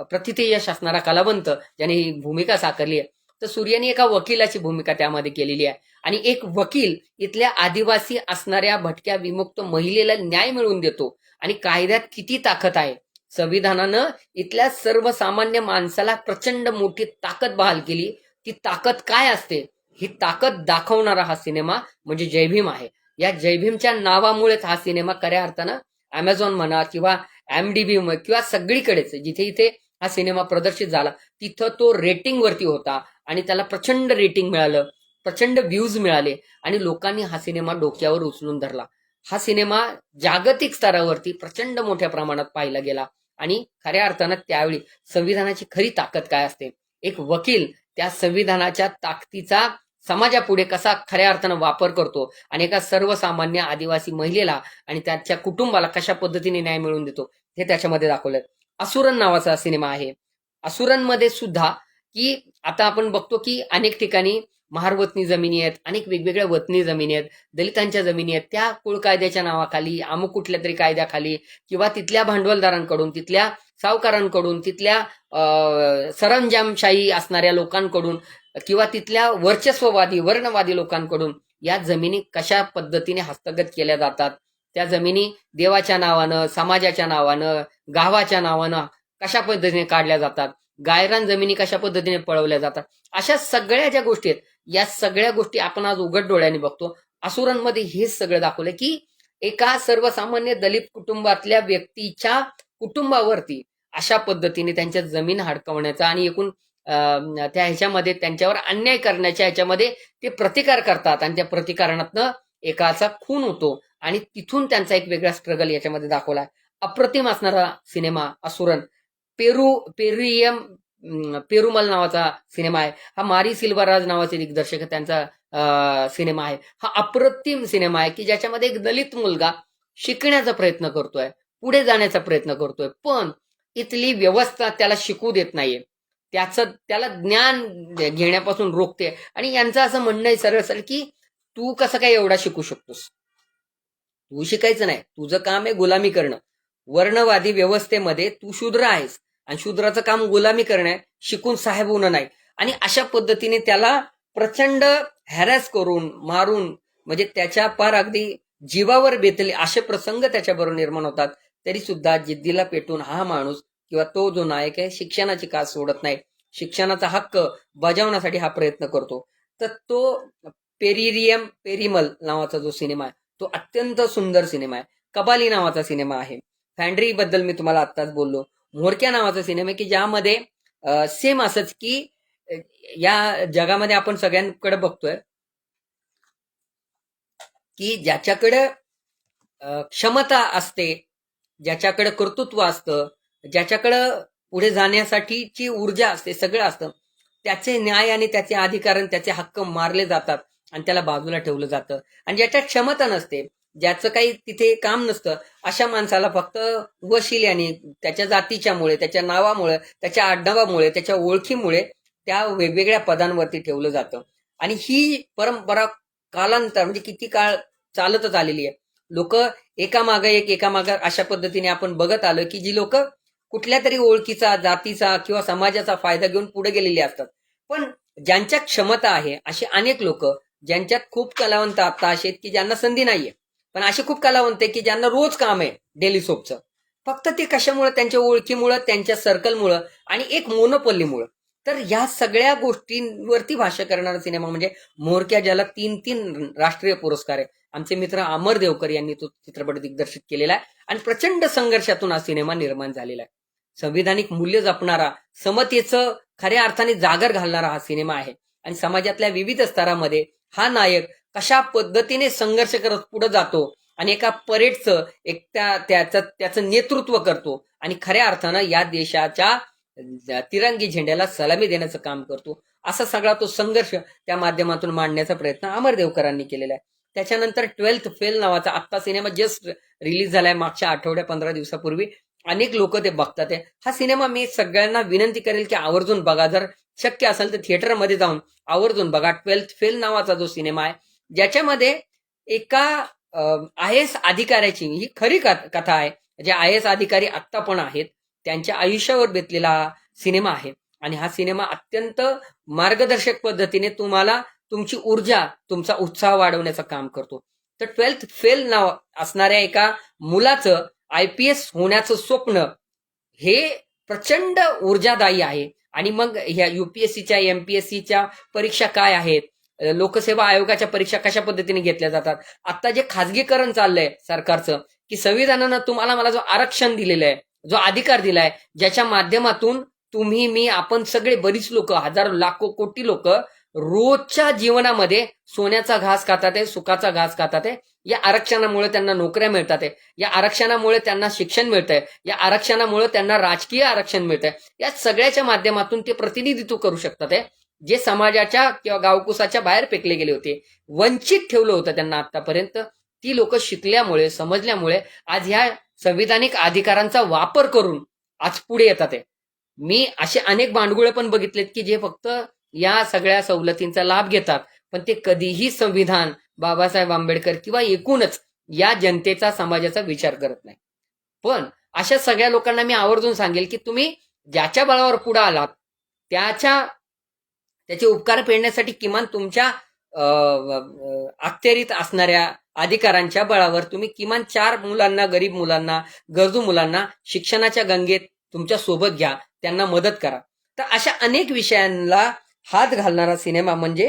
प्रथितयश असणारा कलावंत ज्याने ही भूमिका साकारली आहे. तर सूर्याने एका वकिलाची भूमिका त्यामध्ये केलेली आहे आणि एक वकील इथल्या आदिवासी असणाऱ्या भटक्या विमुक्त महिलेला न्याय मिळवून देतो. आणि कायद्यात किती ताकद आहे, संविधानानं इथल्या सर्वसामान्य माणसाला प्रचंड मोठी ताकद बहाल केली. ती ताकद काय असते ही ताकद दाखवणारा हा सिनेमा म्हणजे जय भीम आहे. या जय भीमच्या नावामुळेच हा सिनेमा खऱ्या अर्थानं अमेझॉन म्हणा किंवा MDB किंवा सगळीकडेच जिथे इथे हा सिनेमा प्रदर्शित झाला तिथं तो रेटिंग वरती होता आणि त्याला प्रचंड रेटिंग मिळालं, प्रचंड व्ह्यूज मिळाले आणि लोकांनी हा सिनेमा डोक्यावर उचलून धरला. हा सिनेमा जागतिक स्तरावरती प्रचंड मोठ्या प्रमाणात पाहिला गेला आणि खऱ्या अर्थानं त्यावेळी संविधानाची खरी ताकद काय असते, एक वकील त्या संविधानाच्या ताकदीचा समाजापुढे कसा खऱ्या अर्थानं वापर करतो आणि एका सर्वसामान्य आदिवासी महिलेला आणि त्याच्या कुटुंबाला कशा पद्धतीने न्याय मिळवून देतो हे त्याच्यामध्ये दाखवलंय. असुरन नावाचा सिनेमा आहे. असुरनमध्ये सुद्धा की आता आपण बघतो की अनेक ठिकाणी महारवतनी जमिनी आहेत, अनेक वेगवेगळ्या वतनी जमिनी आहेत, दलितांच्या जमिनी आहेत, त्या कुळ कायद्याच्या नावाखाली अमुक कुठल्या तरी कायद्याखाली किंवा तिथल्या भांडवलदारांकडून, तिथल्या सावकारांकडून, तिथल्या सरंजामशाही असणाऱ्या लोकांकडून किंवा तिथल्या वर्चस्ववादी वर्णवादी लोकांकडून या जमिनी कशा पद्धतीने हस्तगत केल्या जातात, त्या जमिनी देवाच्या नावानं, समाजाच्या नावानं, गावाच्या नावानं कशा पद्धतीने काढल्या जातात, गायरान जमिनी कशा पद्धतीने पळवल्या जातात, अशा सगळ्या ज्या गोष्टी आहेत या सगळ्या गोष्टी आपण आज उघड डोळ्याने बघतो. असुरांमध्ये हेच सगळं दाखवलं की एका सर्वसामान्य दलित कुटुंबातल्या व्यक्तीच्या कुटुंबावरती अशा पद्धतीने त्यांच्या जमीन हडकवण्याचा आणि एकूण त्या ह्याच्यामध्ये त्यांच्यावर अन्याय करण्याच्या ह्याच्यामध्ये ते प्रतिकार करतात आणि त्या प्रतिकारणातनं एकाचा खून होतो आणि तिथून त्यांचा एक वेगळा स्ट्रगल याच्यामध्ये दाखवला. अप्रतिम असणारा सिनेमा असुरन. पेरुमल नावाचा सिनेमा आहे. हा मारी सिल्वराज नावाचे दिग्दर्शक त्यांचा सिनेमा आहे. हा अप्रतिम सिनेमा आहे की ज्याच्यामध्ये एक दलित मुलगा शिकण्याचा प्रयत्न करतोय, पुढे जाण्याचा प्रयत्न करतोय, पण इथली व्यवस्था त्याला शिकू देत नाहीये, त्याला ज्ञान घेण्यापासून रोखते आणि यांचं असं म्हणणं आहे सरळ सरळ की तू कसं काय एवढा शिकू शकतोस, तू शिकायचं नाही, तुझं काम आहे गुलामी करणं, वर्णवादी व्यवस्थेमध्ये तू शूद्र आहेस आणि शूद्राचं काम गुलामी करणं, शिकून साहेब होणं नाही. आणि अशा पद्धतीने त्याला प्रचंड हॅरॅस करून मारून म्हणजे त्याच्या पार अगदी जीवावर बेतले असे प्रसंग त्याच्याबरोबर निर्माण होतात. तरी सुद्धा जिद्दीला पेटून हा माणूस किंवा तो जो नायक आहे शिक्षणाची कास सोडत नाही, शिक्षणाचा हक्क बजावण्यासाठी हा प्रयत्न करतो. तर तो पेरिरियम पेरिमल नावाचा जो सिनेमा आहे तो अत्यंत सुंदर सिनेमा आहे. कबाली नावाचा सिनेमा आहे. फॅन्ड्री बद्दल मी तुम्हाला आत्ताच बोललो. म्होरक्या नावाचा सिनेमा आहे की ज्यामध्ये सेम असंच की या जगामध्ये आपण सगळ्यांकडे बघतोय की ज्याच्याकडे क्षमता असते, ज्याच्याकडे कर्तृत्व असतं, ज्याच्याकडं पुढे जाण्यासाठीची ऊर्जा असते, सगळं असतं, त्याचे न्याय आणि त्याचे अधिकार आणि त्याचे हक्क मारले जातात आणि त्याला बाजूला ठेवलं जातं. आणि ज्याच्यात क्षमता नसते, ज्याचं काही तिथे काम नसतं, अशा माणसाला फक्त वशिल्याने त्याच्या जातीच्यामुळे, त्याच्या नावामुळे, त्याच्या आडनावामुळे, त्याच्या ओळखीमुळे त्या वेगवेगळ्या पदांवरती ठेवलं जातं. आणि ही परंपरा कालांतर म्हणजे किती काळ चालतच आलेली आहे. लोक एकामागे एक एकामागे अशा पद्धतीने आपण बघत आलो की जी लोक कुठल्या तरी ओळखीचा, जातीचा किंवा समाजाचा फायदा घेऊन पुढे गेलेली असतात. पण ज्यांच्यात क्षमता आहे असे अनेक लोक, ज्यांच्यात खूप कलावंत आता असे आहेत की ज्यांना संधी नाहीये, पण असे खूप कलावंत आहे की ज्यांना रोज काम आहे डेली सोपचं. फक्त ते कशामुळे? त्यांच्या ओळखीमुळं, त्यांच्या सर्कलमुळं आणि एक मोनोपॉलीमुळं. तर ह्या सगळ्या गोष्टींवरती भाष्य करणारा सिनेमा म्हणजे म्होरक्या, ज्याला 3 राष्ट्रीय पुरस्कार आहे. आमचे मित्र अमर देवकर यांनी तो चित्रपट दिग्दर्शित केलेला आहे आणि प्रचंड संघर्षातून हा सिनेमा निर्माण झालेला आहे. संविधानिक मूल्य जपणारा, समतेचं खऱ्या अर्थाने जागर घालणारा हा सिनेमा आहे. आणि समाजातल्या विविध स्तरामध्ये हा नायक कशा पद्धतीने संघर्ष करत पुढे जातो आणि एका परेडचं एक त्याचं नेतृत्व करतो आणि खऱ्या अर्थानं या देशाच्या तिरंगी झेंड्याला सलामी देण्याचं काम करतो. असा सगळा तो संघर्ष त्या माध्यमातून मांडण्याचा प्रयत्न अमर देवकरांनी केलेला आहे. त्याच्यानंतर 12th फेल नावाचा आत्ता सिनेमा जस्ट रिलीज झालाय मागच्या आठवड्या 15 दिवसापूर्वी. अनेक लोक ते बघतात आहे. हा सिनेमा मी सगळ्यांना विनंती करेल की आवर्जून बघा. जर शक्य असेल तर थिएटरमध्ये जाऊन आवर्जून बघा. 12th फेल नावाचा जो सिनेमा आहे ज्याच्यामध्ये एका IAS अधिकाऱ्याची, ही खरी कथा आहे, जे IAS अधिकारी आत्ता पण आहेत त्यांच्या आयुष्यावर बेतलेला हा सिनेमा आहे. आणि हा सिनेमा अत्यंत मार्गदर्शक पद्धतीने तुम्हाला तुमची ऊर्जा, तुमचा उत्साह वाढवण्याचं काम करतो. तर 12th फेल नाव असणाऱ्या एका मुलाचं IPS होण्याचं स्वप्न हे प्रचंड ऊर्जादायी आहे. आणि मग ह्या UPSCच्या, MPSCच्या परीक्षा काय आहेत, लोकसेवा आयोगाच्या परीक्षा कशा पद्धतीने घेतल्या जातात, आता जे खाजगीकरण चाललंय सरकारचं की संविधानानं तुम्हाला मला जो आरक्षण दिलेलं आहे, जो अधिकार दिलाय, ज्याच्या माध्यमातून तुम्ही, मी, आपण सगळे बरीच लोक, हजारो, लाखो, कोटी लोक रोजच्या जीवनामध्ये सोन्याचा घास खातात आहे, सुखाचा घास खातात आहे. या आरक्षणामुळे त्यांना नोकऱ्या मिळतात आहे, या आरक्षणामुळे त्यांना शिक्षण मिळतंय, या आरक्षणामुळे त्यांना राजकीय आरक्षण मिळतंय. या सगळ्याच्या माध्यमातून ते प्रतिनिधित्व करू शकतात आहे, जे समाजाच्या किंवा गावकुसाच्या बाहेर फेकले गेले होते, वंचित ठेवलं होतं त्यांना आतापर्यंत. ती लोक शिकल्यामुळे, समजल्यामुळे आज ह्या संविधानिक अधिकारांचा वापर करून आज पुढे येतात आहे. मी असे अनेक भांडगुळे पण बघितलेत की जे फक्त या सगळ्या सवलतींचा लाभ घेतात, पण ते कधीही संविधान, बाबासाहेब आंबेडकर किंवा एकूणच या जनतेचा, समाजाचा विचार करत नाही. पण अशा सगळ्या लोकांना मी आवर्जून सांगेल की तुम्ही ज्याच्या बळावर पुढे आलात त्याचे उपकार फेडण्यासाठी किमान तुमच्या अखत्यारीत असणाऱ्या अधिकारांच्या बळावर तुम्ही किमान 4 मुलांना, गरीब मुलांना, गरजू मुलांना शिक्षणाच्या गंगेत तुमच्या सोबत घ्या, त्यांना मदत करा. तर अशा अनेक विषयांना हात घालणारा सिनेमा म्हणजे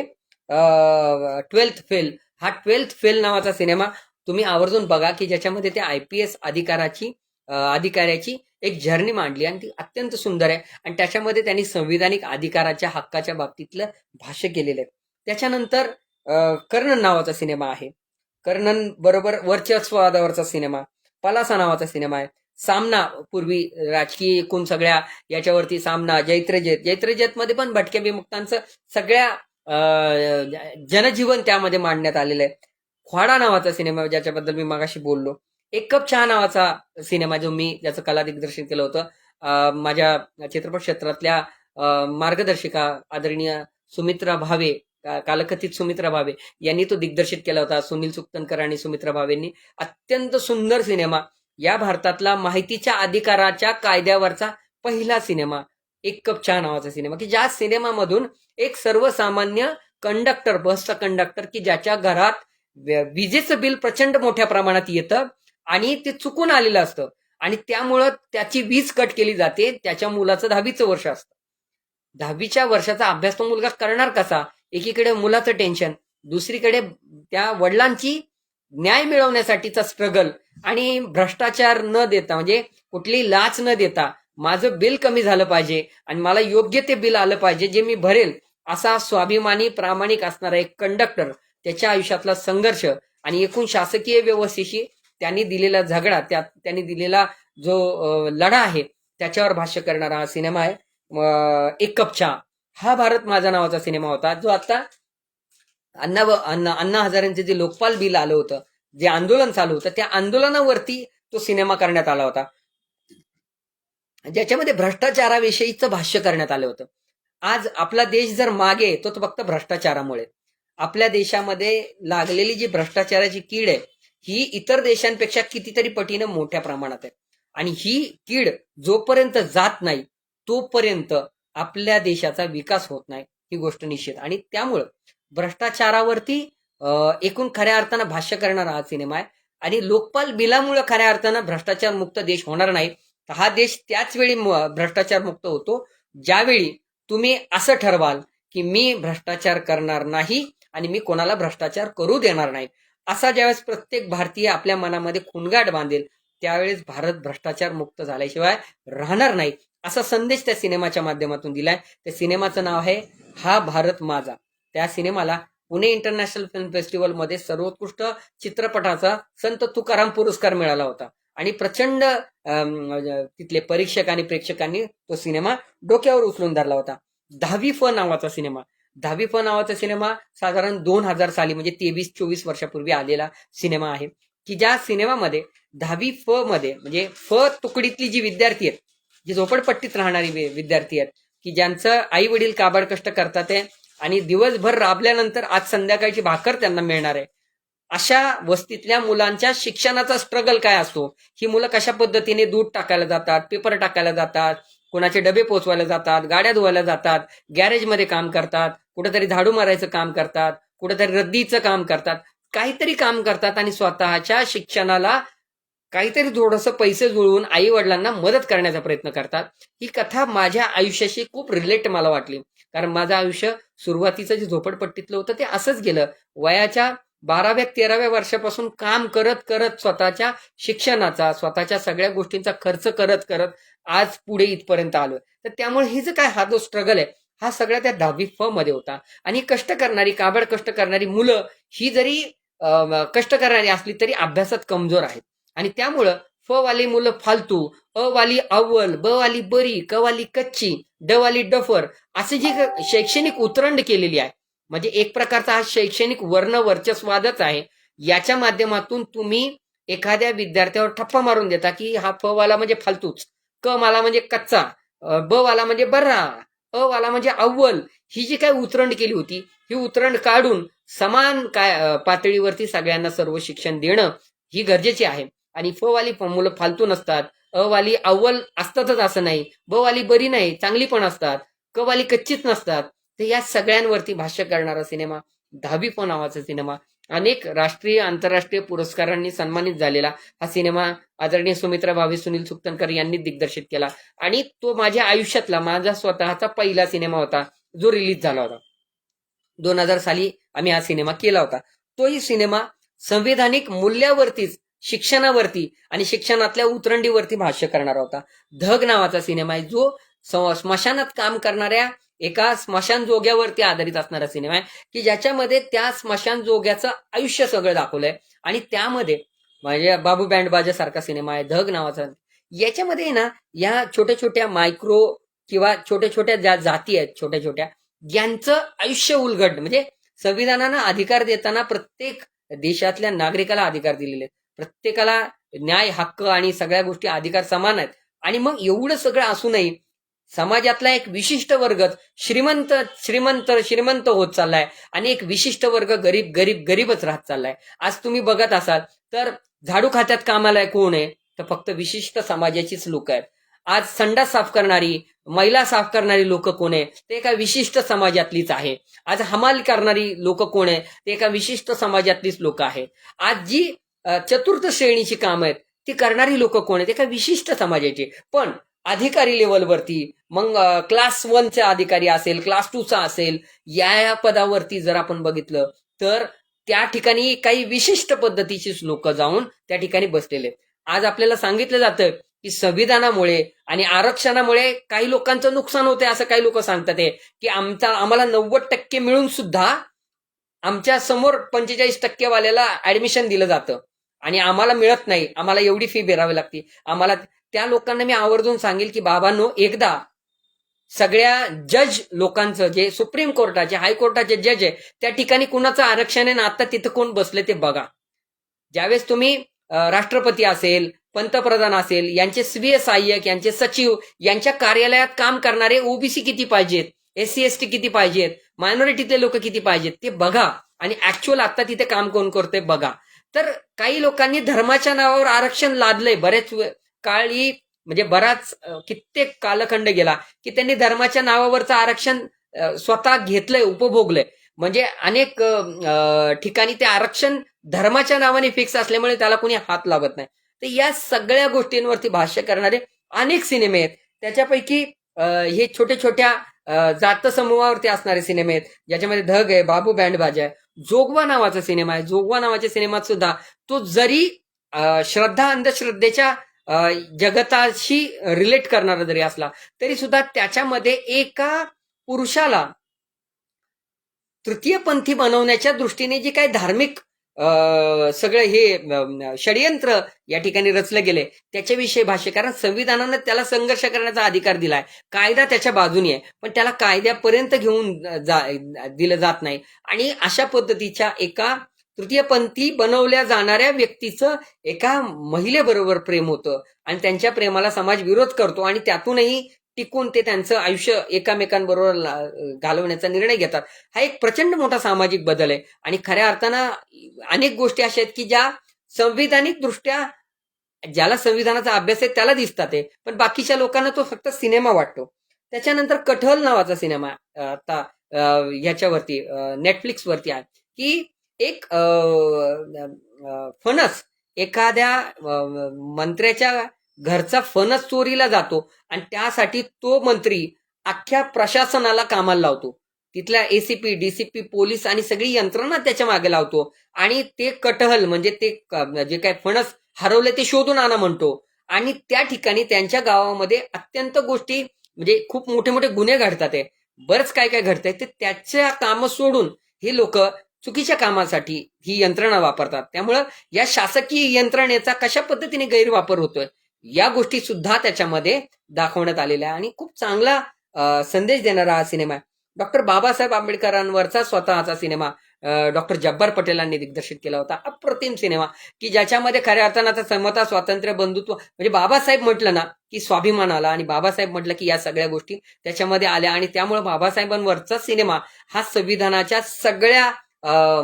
12th फेल. हा 12th फेल नावाचा सिनेमा तुम्ही आवर्जून बघा की ज्याच्यामध्ये त्या IPS अधिकाऱ्याची एक जर्नी मांडली आणि ती अत्यंत सुंदर आहे. आणि त्याच्यामध्ये त्यांनी संविधानिक अधिकाराच्या, हक्काच्या बाबतीतलं भाष्य केलेलं आहे. त्याच्यानंतर कर्णन नावाचा सिनेमा आहे. कर्णन बरोबर वर्चस्ववादावरचा सिनेमा. पलासा नावाचा सिनेमा आहे. सामना, पूर्वी राजकीय एकूण सगळ्या याच्यावरती सामना, जैत्रजैत मध्ये पण भटक्या विमुक्तांचं सगळ्या जनजीवन त्यामध्ये मांडण्यात आलेलं आहे. ख्वाडा नावाचा सिनेमा ज्याच्याबद्दल मी मगाशी बोललो. एक कप चहा नावाचा सिनेमा जो मी ज्याचं कला दिग्दर्शन केलं होतं, माझ्या चित्रपट क्षेत्रातल्या मार्गदर्शिका आदरणीय सुमित्रा भावे, कालकथित सुमित्रा भावे यांनी तो दिग्दर्शित केला होता. सुनील सुक्तनकर आणि सुमित्रा भावेंनी. अत्यंत सुंदर सिनेमा. या भारतातला माहितीच्या अधिकाराच्या कायद्यावरचा पहिला सिनेमा एक कप चहा नावाचा सिनेमा, की ज्या सिनेमामधून एक सर्वसामान्य कंडक्टर, बसचा कंडक्टर, की ज्याच्या घरात विजेचं बिल प्रचंड मोठ्या प्रमाणात येतं आणि ते चुकून आलेलं असतं आणि त्यामुळं त्याची वीज कट केली जाते. त्याच्या मुलाचं 10वीचं वर्ष असतं. 10वीच्या वर्षाचा अभ्यास तो मुलगा करणार कसा एकीकडे मुलाचं टेन्शन, दुसरीकडे त्या वडिलांची न्याय मिळवण्यासाठीचा स्ट्रगल आणि भ्रष्टाचार न देता म्हणजे कुठली लाच न देता माझं बिल कमी झालं पाहिजे आणि मला योग्य ते बिल आलं पाहिजे जे मी भरेल असा स्वाभिमानी प्रामाणिक असणारा एक कंडक्टर, त्याच्या आयुष्यातला संघर्ष आणि एकूण शासकीय व्यवस्थेशी त्यांनी दिलेला झगडा, त्यांनी दिलेला जो लढा आहे त्याच्यावर भाष्य करणारा हा सिनेमा आहे. एक कप चहा हा भारत माझा नावाचा सिनेमा होता, जो आता अण्णा हजारेंचे जे लोकपाल बिल आलं होतं, जे आंदोलन चालू होतं, त्या आंदोलनावरती तो सिनेमा करण्यात आला होता, ज्याच्यामध्ये भ्रष्टाचाराविषयीचं भाष्य करण्यात आलं होतं. आज आपला देश जर मागे येतो तो फक्त भ्रष्टाचारामुळे. आपल्या देशामध्ये लागलेली जी भ्रष्टाचाराची कीड आहे ही इतर देशांपेक्षा कितीतरी पटीनं मोठ्या प्रमाणात आहे आणि ही कीड जोपर्यंत जात नाही तोपर्यंत आपल्या देशाचा विकास होत नाही, ही गोष्ट निश्चित. आणि त्यामुळं भ्रष्टाचारावरती एकूण खऱ्या अर्थानं भाष्य करणारा हा सिनेमा आहे. आणि लोकपाल बिलामुळे खऱ्या अर्थानं भ्रष्टाचार मुक्त देश होणार नाही. हा देश त्याच वेळी भ्रष्टाचार मुक्त होतो ज्यावेळी तुम्ही असं ठरवाल की मी भ्रष्टाचार करणार नाही आणि मी कोणाला भ्रष्टाचार करू देणार नाही. असा ज्यावेळेस प्रत्येक भारतीय आपल्या मनामध्ये खुणगाट बांधेल त्यावेळेस भारत भ्रष्टाचार मुक्त झाल्याशिवाय राहणार नाही, असा संदेश त्या सिनेमाच्या माध्यमातून दिलाय. त्या सिनेमाचं नाव आहे हा भारत माझा. त्या सिनेमाला पुणे इंटरनॅशनल फिल्म फेस्टिवलमध्ये सर्वोत्कृष्ट चित्रपटाचा संत तुकाराम पुरस्कार मिळाला होता आणि प्रचंड तिथले परीक्षक आणि प्रेक्षकांनी तो सिनेमा डोक्यावर उचलून धरला होता. 10वी फ नावाचा सिनेमा, 10वी फ नावाचा सिनेमा साधारण 2000 साली म्हणजे 23-24 वर्षापूर्वी आलेला सिनेमा आहे, की ज्या सिनेमामध्ये 10वी फ मध्ये म्हणजे फ तुकडीतली जी विद्यार्थी आहेत, जी झोपडपट्टीत राहणारी विद्यार्थी आहेत, की ज्यांचं आई वडील काबाड कष्ट करतात आहे आणि दिवसभर राबल्यानंतर आज संध्याकाळची भाकर त्यांना मिळणार आहे, अशा वस्तीतल्या मुलांच्या शिक्षणाचा स्ट्रगल काय असतो, ही मुलं कशा पद्धतीने दूध टाकायला जातात, पेपर टाकायला जातात, कोणाचे डबे पोचवायला जातात, गाड्या धुवायला जातात, गॅरेजमध्ये काम करतात, कुठेतरी झाडू मारायचं काम करतात, कुठेतरी रद्दीचं काम करतात, काहीतरी काम करतात आणि स्वतःच्या शिक्षणाला काहीतरी थोडंसं पैसे जुळवून आई वडिलांना मदत करण्याचा प्रयत्न करतात. ही कथा माझ्या आयुष्याशी खूप रिलेट मला वाटली, कारण माझं आयुष्य सुरुवातीचं जे झोपडपट्टीतलं होतं ते असंच गेलं. वयाच्या 12व्या-13व्या वर्षापासून काम करत करत स्वतःच्या शिक्षणाचा, स्वतःच्या सगळ्या गोष्टींचा खर्च करत करत आज पुढे इथपर्यंत आलोय. तर त्यामुळे हे जे काय हा जो स्ट्रगल आहे हा सगळ्या त्या 10वी फ मध्ये होता. आणि कष्ट करणारी, काबड कष्ट करणारी मुलं ही जरी कष्ट करणारी असली तरी अभ्यासात कमजोर आहेत आणि त्यामुळं फ वाली मुलं फालतू, अ वाली अव्वल, ब वाली बरी, क वाली कच्ची, ड वाली डफर अशी जी शैक्षणिक उतरंड केलेली आहे, म्हणजे एक प्रकारचा हा शैक्षणिक वर्ण वर्चस्वादच आहे. याच्या माध्यमातून तुम्ही एखाद्या विद्यार्थ्यावर ठप्पा मारून देता की हा फ वाला म्हणजे फालतूच, क वाला म्हणजे कच्चा, ब वाला म्हणजे बर्रा, अ वाला म्हणजे अव्वल. ही जी काय उतरंड केली होती ही उतरंड काढून समान काय पातळीवरती सगळ्यांना सर्व शिक्षण देणं ही गरजेची आहे. आणि फ वाली मुलं फालतू नसतात, अ वाली अव्वल असतातच असं नाही, ब वाली बरी नाही चांगली पण असतात, क वाली कच्चीच नसतात. तर या सगळ्यांवरती भाष्य करणारा सिनेमा 10वी फ नावाचा सिनेमा, अनेक राष्ट्रीय आंतरराष्ट्रीय पुरस्कारांनी सन्मानित झालेला हा सिनेमा आदरणीय सुमित्रा भावे, सुनील सुक्तनकर यांनी दिग्दर्शित केला आणि तो माझ्या आयुष्यातला माझा स्वतःचा पहिला सिनेमा होता जो रिलीज झाला होता. 2000 साली आम्ही हा सिनेमा केला होता. तोही सिनेमा संवैधानिक मूल्यावरतीच, शिक्षणावरती आणि शिक्षणातल्या उतरंडीवरती भाष्य करणारा होता. धग नावाचा सिनेमा आहे जो स्मशानात काम करणाऱ्या एका स्मशान जोग्यावरती आधारित असणारा सिनेमा आहे, की ज्याच्यामध्ये त्या स्मशान जोग्याचं आयुष्य सगळं दाखवलंय. आणि त्यामध्ये म्हणजे बाबू बँड बाजासारखा सिनेमा आहे धग नावाचा. याच्यामध्ये ना या छोट्या छोट्या मायक्रो किंवा छोट्या छोट्या ज्या जाती आहेत छोट्या छोट्या, यांचं आयुष्य उलगडणं, म्हणजे संविधानानं अधिकार देताना प्रत्येक देशातल्या नागरिकाला अधिकार दिलेले आहेत, प्रत्येकाला न्याय, हक्क आणि सगळ्या गोष्टी अधिकार समान आहेत. आणि मग एवढं सगळं असूनही समाजातला एक विशिष्ट वर्ग श्रीमंत श्रीमंत श्रीमंत होत चाललाय आणि एक विशिष्ट वर्ग गरीब गरीब गरीबच राहत चाललाय. आज तुम्ही बघत असाल तर झाडू खात्यात कामाला कोण आहे, तर फक्त विशिष्ट समाजाचीच लोक आहेत. आज संडास साफ करणारी, महिला साफ करणारी लोक कोण आहे, ते एका विशिष्ट समाजातलीच आहे. आज हमाल करणारी लोक कोण आहे, ते एका विशिष्ट समाजातलीच लोक आहेत. आज जी चतुर्थ श्रेणीची कामं आहेत ती करणारी लोक कोण आहेत, एका विशिष्ट समाजाची. पण अधिकारी लेवलवरती, मग क्लास 1चा अधिकारी असेल, क्लास 2चा असेल, या पदावरती जर आपण बघितलं तर त्या ठिकाणी काही विशिष्ट पद्धतीचीच लोक जाऊन त्या ठिकाणी बसलेले आहेत. आज आपल्याला सांगितलं जातं की संविधानामुळे आणि आरक्षणामुळे काही लोकांचं नुकसान होतंय असं काही लोक सांगतात आहे की आम्हाला 90% मिळून सुद्धा आमच्या समोर 45% वाल्याला ऍडमिशन दिलं जातं आणि आम्हाला मिळत नाही, आम्हाला एवढी फी भरावी लागते आम्हाला. त्या लोकांना मी आवर्जून सांगेल की बाबांनो, एकदा सगळ्या जज लोकांचं, जे सुप्रीम कोर्टाचे हायकोर्टाचे जज आहे त्या ठिकाणी कुणाचं आरक्षण आहे ना आता तिथं कोण बसले ते बघा. ज्यावेळेस तुम्ही राष्ट्रपती असेल, पंतप्रधान असेल, यांचे स्वीय सहाय्यक, यांचे सचिव, यांच्या कार्यालयात काम करणारे ओबीसी किती पाहिजेत, SC ST किती पाहिजेत, मायनॉरिटीतले लोक किती पाहिजेत ते बघा आणि ऍक्च्युअल आता तिथे काम कोण करतोय बघा. तर काही लोकांनी धर्माच्या नावावर आरक्षण लादलंय बऱ्याच काळी, म्हणजे बराच कित्येक कालखंड गेला की त्यांनी धर्माच्या नावावरचं आरक्षण स्वतः घेतलंय, उपभोगलंय. म्हणजे अनेक ठिकाणी ते आरक्षण धर्माच्या नावाने फिक्स असल्यामुळे त्याला कोणी हात लावत नाही. तर या सगळ्या गोष्टींवरती भाष्य करणारे अनेक सिनेमे आहेत. त्याच्यापैकी हे छोट्या छोट्या जात समूहावरती असणारे सिनेमे आहेत, ज्याच्यामध्ये धग आहे, बाबू बँड बाजा आहे, जोगवा नावाचा सिनेमा आहे. जोगवा नावाच्या सिनेमात सुद्धा तो जरी श्रद्धा अंधश्रद्धेच्या जगताशी रिलेट करणारा जरी असला तरी सुद्धा त्याच्यामध्ये एका पुरुषाला तृतीयपंथी बनवण्याच्या दृष्टीने जे काही धार्मिक सगळं हे षडयंत्र या ठिकाणी रचलं गेले त्याच्याविषयी भाष्य. कारण संविधानानं त्याला संघर्ष करण्याचा अधिकार दिलाय, कायदा त्याच्या बाजूने आहे, पण त्याला कायद्यापर्यंत घेऊन दिलं जात नाही. आणि अशा पद्धतीच्या एका तृतीयपंथी बनवल्या जाणाऱ्या व्यक्तीचं एका महिलेबरोबर प्रेम होतं आणि त्यांच्या प्रेमाला समाज विरोध करतो आणि त्यातूनही टिकून ते त्यांचं आयुष्य एकामेकांबरोबर घालवण्याचा निर्णय घेतात. हा एक प्रचंड मोठा सामाजिक बदल आहे आणि खऱ्या अर्थानं अनेक गोष्टी अशा आहेत की ज्या संविधानिक दृष्ट्या, ज्याला संविधानाचा अभ्यास आहे त्याला दिसतात आहे, पण बाकीच्या लोकांना तो फक्त सिनेमा वाटतो. त्याच्यानंतर कठल नावाचा सिनेमा आता ह्याच्यावरती नेटफ्लिक्सवरती आहे की एक फणस, एखाद्या मंत्र्याच्या घरचा फणस चोरीला जातो आणि त्यासाठी तो मंत्री अख्ख्या प्रशासनाला कामाला लावतो, तिथल्या ACP DCP पोलीस आणि सगळी यंत्रणा त्याच्या मागे लावतो आणि ते कटहल म्हणजे ते जे काय फणस हरवले ते शोधून आणा म्हणतो. आणि त्या ठिकाणी त्यांच्या गावामध्ये अत्यंत गोष्टी, म्हणजे खूप मोठे मोठे गुन्हे घडतात आहे, बरंच काय काय घडतंय, ते त्याच्या काम सोडून हे लोक चुकीच्या कामासाठी ही यंत्रणा वापरतात. त्यामुळं या शासकीय यंत्रणेचा कशा पद्धतीने गैरवापर होतोय या गोष्टी सुद्धा त्याच्यामध्ये दाखवण्यात आलेल्या आहे आणि खूप चांगला संदेश देणारा हा सिनेमा आहे. डॉक्टर बाबासाहेब आंबेडकरांवरचा स्वतःचा सिनेमा डॉक्टर जब्बार पटेलांनी दिग्दर्शित केला होता. अप्रतिम सिनेमा की ज्याच्यामध्ये खऱ्या अर्थानं आता समता, स्वातंत्र्य, बंधुत्व, म्हणजे बाबासाहेब म्हटलं ना की स्वाभिमान आला आणि बाबासाहेब म्हटलं की या सगळ्या गोष्टी त्याच्यामध्ये आल्या आणि त्यामुळे बाबासाहेबांवरचा सिनेमा हा संविधानाच्या सगळ्या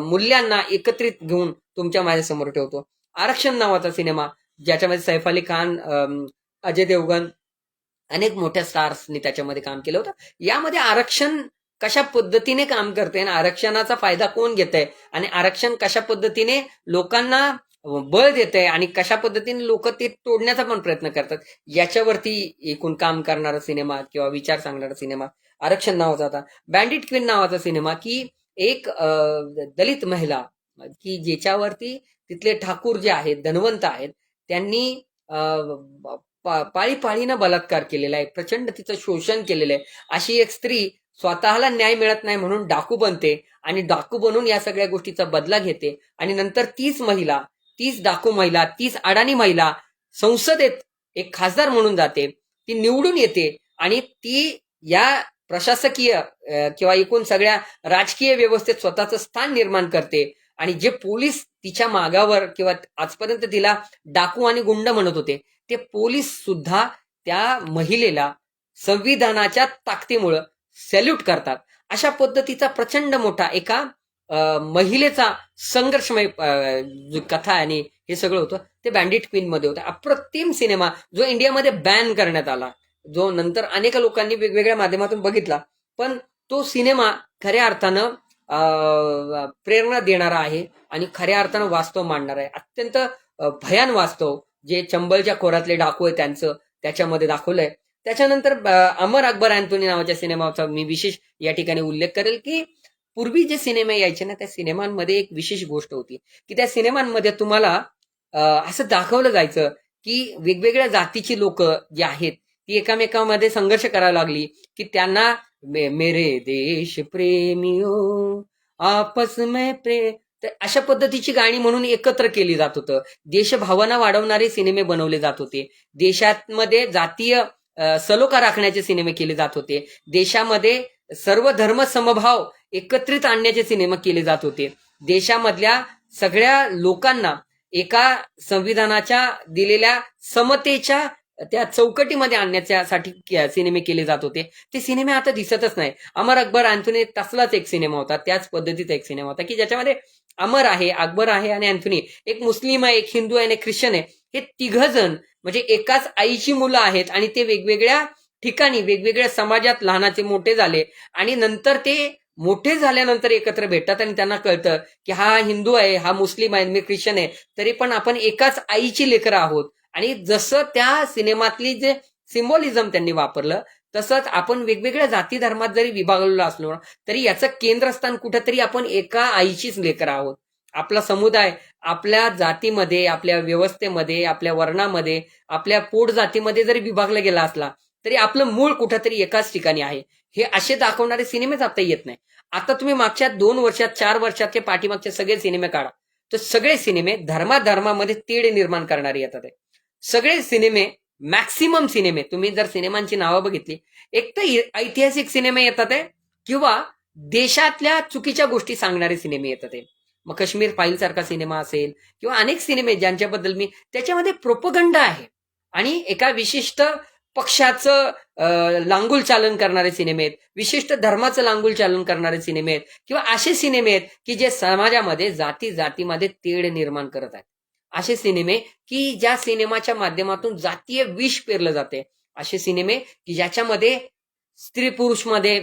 मूल्यांना एकत्रित घेऊन तुमच्या माझ्यासमोर ठेवतो. आरक्षण नावाचा सिनेमा, ज्याच्यामध्ये सैफ अली खान, अजय देवगण, अनेक मोठ्या स्टार्सनी त्याच्यामध्ये काम केलं होतं. यामध्ये आरक्षण कशा पद्धतीने काम करते आणि आरक्षणाचा फायदा कोण घेत आहे आणि आरक्षण कशा पद्धतीने लोकांना बळ देत आहे आणि कशा पद्धतीने लोक ते तोडण्याचा पण प्रयत्न करतात याच्यावरती एकूण काम करणारा सिनेमा किंवा विचार सांगणारा सिनेमा आरक्षण नावाचा होता. बँडिट क्वीन नावाचा सिनेमा की एक दलित महिला की ज्याच्यावरती तिथले ठाकूर जे आहेत, धनवंत आहेत, त्यांनी पाळीपाळीनं बलात्कार केलेला आहे, प्रचंड तिचं शोषण केलेलं आहे. अशी एक स्त्री स्वतःला न्याय मिळत नाही म्हणून डाकू बनते आणि डाकू बनून या सगळ्या गोष्टीचा बदला घेते आणि नंतर तीच डाकू महिला, तीच अडाणी महिला संसदेत एक खासदार म्हणून जाते, ती निवडून येते आणि ती या प्रशासकीय किंवा एकूण सगळ्या राजकीय व्यवस्थेत स्वतःचं स्थान निर्माण करते. आणि जे पोलीस तिच्या मागावर किंवा आजपर्यंत तिला डाकू आणि गुंड म्हणत होते, ते पोलीस सुद्धा त्या महिलेला संविधानाच्या ताकदीमुळं सॅल्यूट करतात. अशा पद्धतीचा प्रचंड मोठा एका महिलेचा संघर्षमय कथा आणि हे सगळं होतं ते बँडिट क्वीन मध्ये होतं. अप्रतिम सिनेमा जो इंडियामध्ये बॅन करण्यात आला, जो नंतर अनेक लोकांनी वेगवेगळ्या माध्यमातून बघितला, पण तो सिनेमा खऱ्या अर्थानं प्रेरणा देणारा आहे आणि खऱ्या अर्थानं वास्तव मांडणारा आहे. अत्यंत भयान वास्तव जे चंबलच्या खोऱ्यातले डाकू आहे त्यांचं त्याच्यामध्ये दाखवलंय त्याच्यानंतर अमर अकबर अँथोनी नावाच्या सिनेमाचा मी विशेष या ठिकाणी उल्लेख करेल, की पूर्वी जे सिनेमे यायचे ना, त्या सिनेमांमध्ये एक विशेष गोष्ट होती, की त्या सिनेमांमध्ये तुम्हाला असं दाखवलं जायचं, की वेगवेगळ्या जातीची लोक जी आहेत, ती एकामेकांमध्ये संघर्ष करायला लागली, की त्यांना मेरे देश प्रेमियो आपस में प्रेम, तर अशा पद्धतीची गाणी म्हणून एकत्र केली जात होतं. देशभावना वाढवणारे सिनेमे बनवले जात होते. देशामध्ये जातीय सलोखा राखण्याचे सिनेमे केले जात होते. देशामध्ये सर्व धर्म समभाव एकत्रित आणण्याचे सिनेमा केले जात होते. देशामधल्या सगळ्या लोकांना एका संविधानाच्या दिलेल्या समतेच्या त्या चौकटीमध्ये आणण्यासाठी सिनेमे केले जात होते. ते सिनेमे आता दिसतच नाही. अमर अकबर अँथोनी तसलाच एक सिनेमा होता, त्याच पद्धतीचा एक सिनेमा होता, की ज्याच्यामध्ये अमर आहे, अकबर आहे आणि अँथोनी, एक मुस्लिम आहे, एक हिंदू आहे आणि एक ख्रिश्चन आहे. हे तिघजण म्हणजे एकाच आईची मुलं आहेत आणि ते वेगवेगळ्या ठिकाणी वेगवेगळ्या समाजात लहानाचे मोठे झाले आणि नंतर ते मोठे झाल्यानंतर एकत्र भेटतात आणि त्यांना कळतं की हा हिंदू आहे, हा मुस्लिम आहे, मी ख्रिश्चन आहे, तरी पण आपण एकाच आईची लेकरं आहोत. आणि जसं त्या सिनेमातली जे सिम्बॉलिझम त्यांनी वापरलं, तसंच आपण वेगवेगळ्या जाती धर्मात जरी विभागलेलो असलो तरी याचं केंद्रस्थान कुठंतरी आपण एका आईचीच लेकरं आहोत. आपला समुदाय आपल्या जातीमध्ये, आपल्या व्यवस्थेमध्ये, आपल्या वर्णामध्ये, आपल्या पोट जातीमध्ये जरी विभागला गेला असला तरी आपलं मूळ कुठंतरी एकाच ठिकाणी आहे. हे असे दाखवणारे सिनेमेच आता येत नाही. आता तुम्ही मागच्या 2 वर्षात 4 वर्षातले पाठीमागचे सगळे सिनेमे काढा, तर सगळे सिनेमे धर्माधर्मामध्ये तेढ निर्माण करणारे येतात आहे. सगळे सिनेमे, मॅक्सिमम सिनेमे, तुम्ही जर सिनेमांची नावं बघितली, एक तर ऐतिहासिक सिनेमे येतात आहे किंवा देशातल्या चुकीच्या गोष्टी सांगणारे सिनेमे येतात आहे. मग काश्मीर फाईल सारखा सिनेमा असेल किंवा अनेक सिनेमे ज्यांच्याबद्दल मी, त्याच्यामध्ये प्रोपगंडा आहे आणि एका विशिष्ट पक्षाचं लांगुल चालन करणारे सिनेमे आहेत, विशिष्ट धर्माचं लांगुल चालन करणारे सिनेमे आहेत किंवा असे सिनेमे आहेत की जे समाजामध्ये जातीमध्ये तेढ निर्माण करत आहेत. असे सिनेमे की ज्या सिनेमाच्या माध्यमातून जातीय विष पेरलं जाते. असे सिनेमे की ज्याच्यामध्ये स्त्री पुरुष मध्ये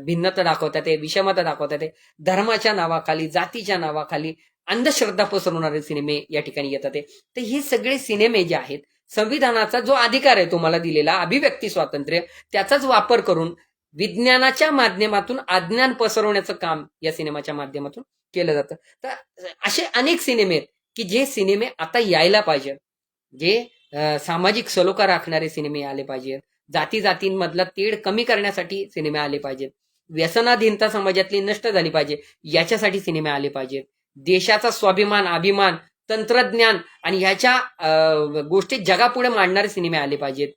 भिन्नता दाखवतात, विषमता दाखवतात, धर्माच्या नावाखाली, जातीच्या नावाखाली अंधश्रद्धा पसरवणारे सिनेमे या ठिकाणी येतात. तर हे सगळे सिनेमे जे आहेत, संविधानाचा जो अधिकार आहे तुम्हाला दिलेला अभिव्यक्ती स्वातंत्र्य, त्याचाच वापर करून विज्ञानाच्या माध्यमातून अज्ञान पसरवण्याचं काम या सिनेमाच्या माध्यमातून केलं जातं. तर असे अनेक सिनेमे आहेत की जे सिनेमे आता यायला पाहिजे, जे सामाजिक सलोखा राखणारे सिनेमे आले पाहिजेत, जाती जातींमधला तेढ कमी करण्यासाठी सिनेमे आले पाहिजेत, व्यसनाधीनता समाजातली नष्ट झाली पाहिजे याच्यासाठी सिनेमे आले पाहिजेत, देशाचा स्वाभिमान, अभिमान, तंत्रज्ञान आणि ह्याच्या गोष्टी जगापुढे मांडणारे सिनेमे आले पाहिजेत,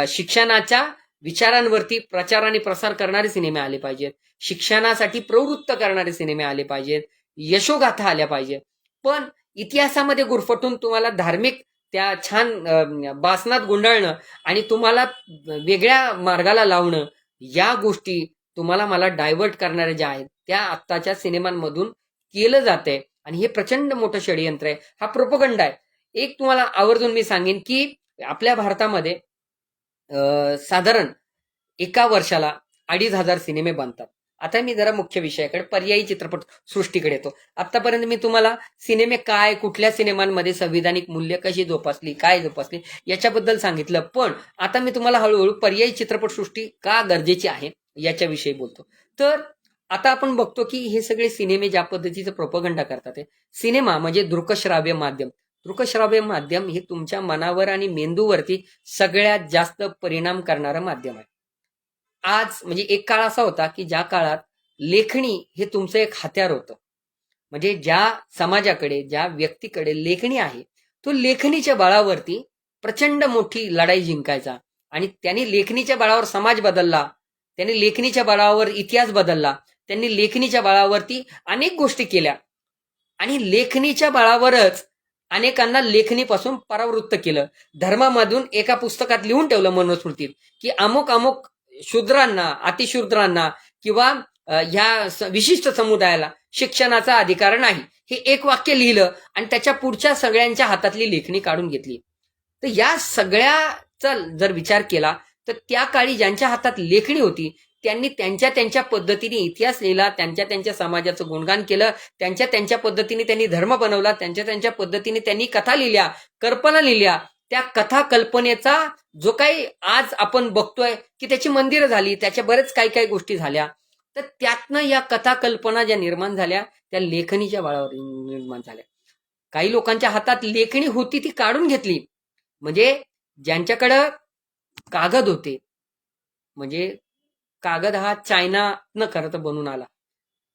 शिक्षणाच्या विचारांवरती प्रचार आणि प्रसार करणारे सिनेमे आले पाहिजेत, शिक्षणासाठी प्रवृत्त करणारे सिनेमे आले पाहिजेत, यशोगाथा आल्या पाहिजेत. पण इतिहासामध्ये गुरफटून तुम्हाला धार्मिक त्या छान बासनात गुंडाळणं आणि तुम्हाला वेगळ्या मार्गाला लावणं, या गोष्टी तुम्हाला मला डायव्हर्ट करणाऱ्या ज्या आहेत त्या आत्ताच्या सिनेमांमधून केलं जात आहे आणि हे प्रचंड मोठं षडयंत्र आहे. हा प्रोपगंडा आहे. एक तुम्हाला आवर्जून मी सांगेन की आपल्या भारतामध्ये साधारण एका वर्षाला 2,500 सिनेमे बनतात. आता मी जरा मुख्य विषयाकडे, पर्यायी चित्रपट सृष्टीकडे येतो. आतापर्यंत मी तुम्हाला सिनेमे काय, कुठल्या सिनेमांमध्ये संविधानिक मूल्य कशी जोपासली, काय जोपासली याच्याबद्दल सांगितलं. पण आता मी तुम्हाला हळूहळू पर्यायी चित्रपट सृष्टी का गरजेची आहे याच्याविषयी बोलतो. तर आता आपण बघतो की हे सगळे सिनेमे ज्या पद्धतीचं प्रोपगंडा करतात, सिनेमा म्हणजे दृकश्राव्य माध्यम. दृकश्राव्य माध्यम हे तुमच्या मनावर आणि मेंदूवरती सगळ्यात जास्त परिणाम करणारं माध्यम आहे. आज म्हणजे एक काळ असा होता की ज्या काळात लेखणी हे तुमचं एक हत्यार होतं. म्हणजे ज्या समाजाकडे, ज्या व्यक्तीकडे लेखणी आहे, तो लेखणीच्या बळावरती प्रचंड मोठी लढाई जिंकायचा आणि त्यांनी लेखणीच्या बळावर समाज बदलला, त्यांनी लेखणीच्या बळावर इतिहास बदलला, त्यांनी लेखणीच्या बळावरती अनेक गोष्टी केल्या आणि लेखणीच्या बळावरच अनेकांना लेखणीपासून परावृत्त केलं. धर्मामधून एका पुस्तकात लिहून ठेवलं मनुस्मृतीत की अमुक अमुक शूद्रांना, अतिशूद्रांना किंवा ह्या विशिष्ट समुदायाला शिक्षणाचा अधिकार नाही, हे एक वाक्य लिहिलं आणि त्याच्या पुढच्या सगळ्यांच्या हातातली लेखणी काढून घेतली. तर या सगळ्याचा जर विचार केला तर त्या काळी ज्यांच्या हातात लेखणी होती त्यांनी त्यांच्या त्यांच्या पद्धतीने इतिहास लिहिला, त्यांच्या त्यांच्या समाजाचं गुणगान केलं, त्यांच्या त्यांच्या पद्धतीने त्यांनी धर्म बनवला, त्यांच्या त्यांच्या पद्धतीने त्यांनी कथा लिहिल्या, कल्पना लिहिल्या त्या कथा कल्पनेचा जो काही आज आपण बघतोय की त्याची मंदिरं झाली, त्याच्या बरेच काही काही गोष्टी झाल्या, तर त्यातनं या कथा कल्पना ज्या निर्माण झाल्या त्या लेखणीच्या बळावर निर्माण झाल्या. काही लोकांच्या हातात लेखणी होती ती काढून घेतली. म्हणजे ज्यांच्याकडं कागद होते, म्हणजे कागद हा चायनानं खरं तर बनून आला.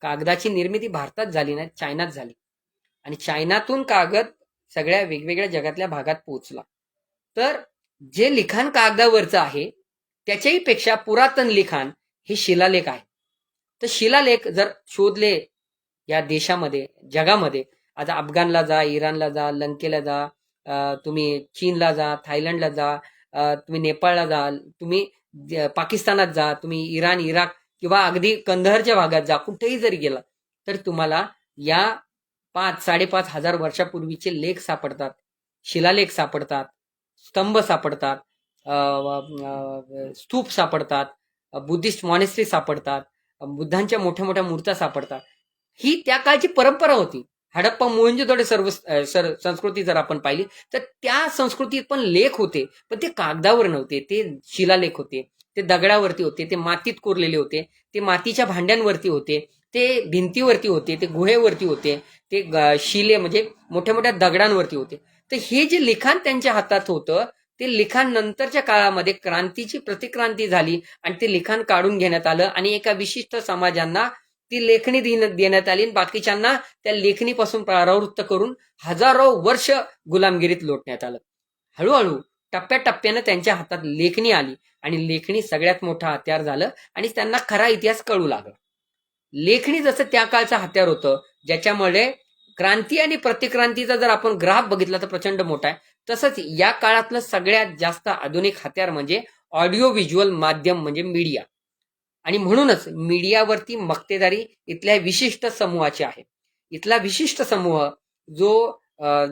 कागदाची निर्मिती भारतात झाली नाही, चायनात झाली. आणि चायनातून कागद सगळ्या वेगवेगळ्या जगातल्या भागात पोहोचला. तर जे लिखाण कागदावरचं आहे त्याच्याही पेक्षा पुरातन लिखाण हे शिलालेख आहे. तर शिलालेख जर शोधले या देशामध्ये, जगामध्ये, आता अफगाणला जा, इराणला जा, लंकेला जा, तुम्ही चीनला जा, थायलंडला जा, तुम्ही नेपाळला जा, तुम्ही पाकिस्तानात जा, तुम्ही इराण, इराक किंवा अगदी कंदहारच्या भागात जा, कुठेही जरी गेला तर तुम्हाला या 5-5.5 हजार वर्षापूर्वीचे लेख सापडतात, शिलालेख सापडतात, स्तंभ सापडतात, स्तूप सापडतात, बुद्धिस्ट मॉनेस्ट्री सापडतात, बुद्धांच्या मोठ्या मोठ्या मूर्त्या सापडतात. ही त्या काळची परंपरा होती. हडप्पा मोहेंजोदडो संस्कृती जर आपण पाहिली तर त्या संस्कृतीत पण लेख होते, पण ते कागदावर नव्हते, ते शिलालेख होते, ते दगडावरती होते, ते मातीत कोरलेले होते, ते मातीच्या भांड्यांवरती होते, ते भिंतीवरती होते, ते गुहेवरती होते, ते शिले म्हणजे मोठ्या मोठ्या दगडांवरती होते. तर हे जे लिखाण त्यांच्या हातात होतं ते लिखाण नंतरच्या काळामध्ये क्रांतीची प्रतिक्रांती झाली आणि ते लिखाण काढून घेण्यात आलं आणि एका विशिष्ट समाजांना ती लेखणी देण्यात आली आणि बाकीच्यांना त्या लेखणीपासून परावृत्त करून हजारो वर्ष गुलामगिरीत लोटण्यात आलं. हळूहळू टप्प्याटप्प्यानं त्यांच्या हातात लेखणी आली आणि लेखणी सगळ्यात मोठं हत्यार झालं आणि त्यांना खरा इतिहास कळू लागला. लेखणी जसं त्या काळचं हत्यार होतं ज्याच्यामुळे क्रांती आणि प्रतिक्रांतीचा जर आपण ग्राफ बघितला तर प्रचंड मोठा आहे, तसंच या काळातलं सगळ्यात जास्त आधुनिक हत्यार म्हणजे ऑडिओ व्हिज्युअल माध्यम म्हणजे मीडिया. आणि म्हणूनच मीडियावरती मक्तेदारी इथल्या विशिष्ट समूहाची आहे. इथला विशिष्ट समूह जो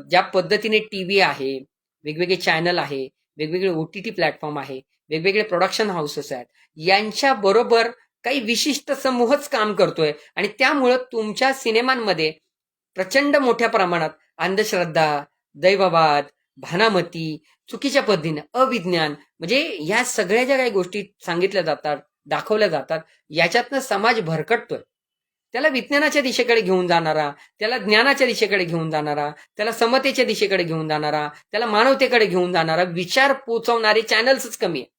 ज्या पद्धतीने टीव्ही आहे, वेगवेगळे चॅनल आहे, वेगवेगळे OTT प्लॅटफॉर्म आहे, वेगवेगळे प्रोडक्शन हाऊसेस आहेत, यांच्या बरोबर काही विशिष्ट समूहच काम करतोय आणि त्यामुळं तुमच्या सिनेमांमध्ये प्रचंड मोठ्या प्रमाणात अंधश्रद्धा, दैववाद, भानामती, चुकीच्या पद्धतीने अविज्ञान म्हणजे ह्या सगळ्या ज्या काही गोष्टी सांगितल्या जातात, दाखवल्या जातात, याच्यातनं समाज भरकटतोय. त्याला विज्ञानाच्या दिशेकडे घेऊन जाणारा, त्याला ज्ञानाच्या दिशेकडे घेऊन जाणारा, त्याला समतेच्या दिशेकडे घेऊन जाणारा, त्याला मानवतेकडे घेऊन जाणारा विचार पोचवणारे चॅनल्सच कमी आहेत,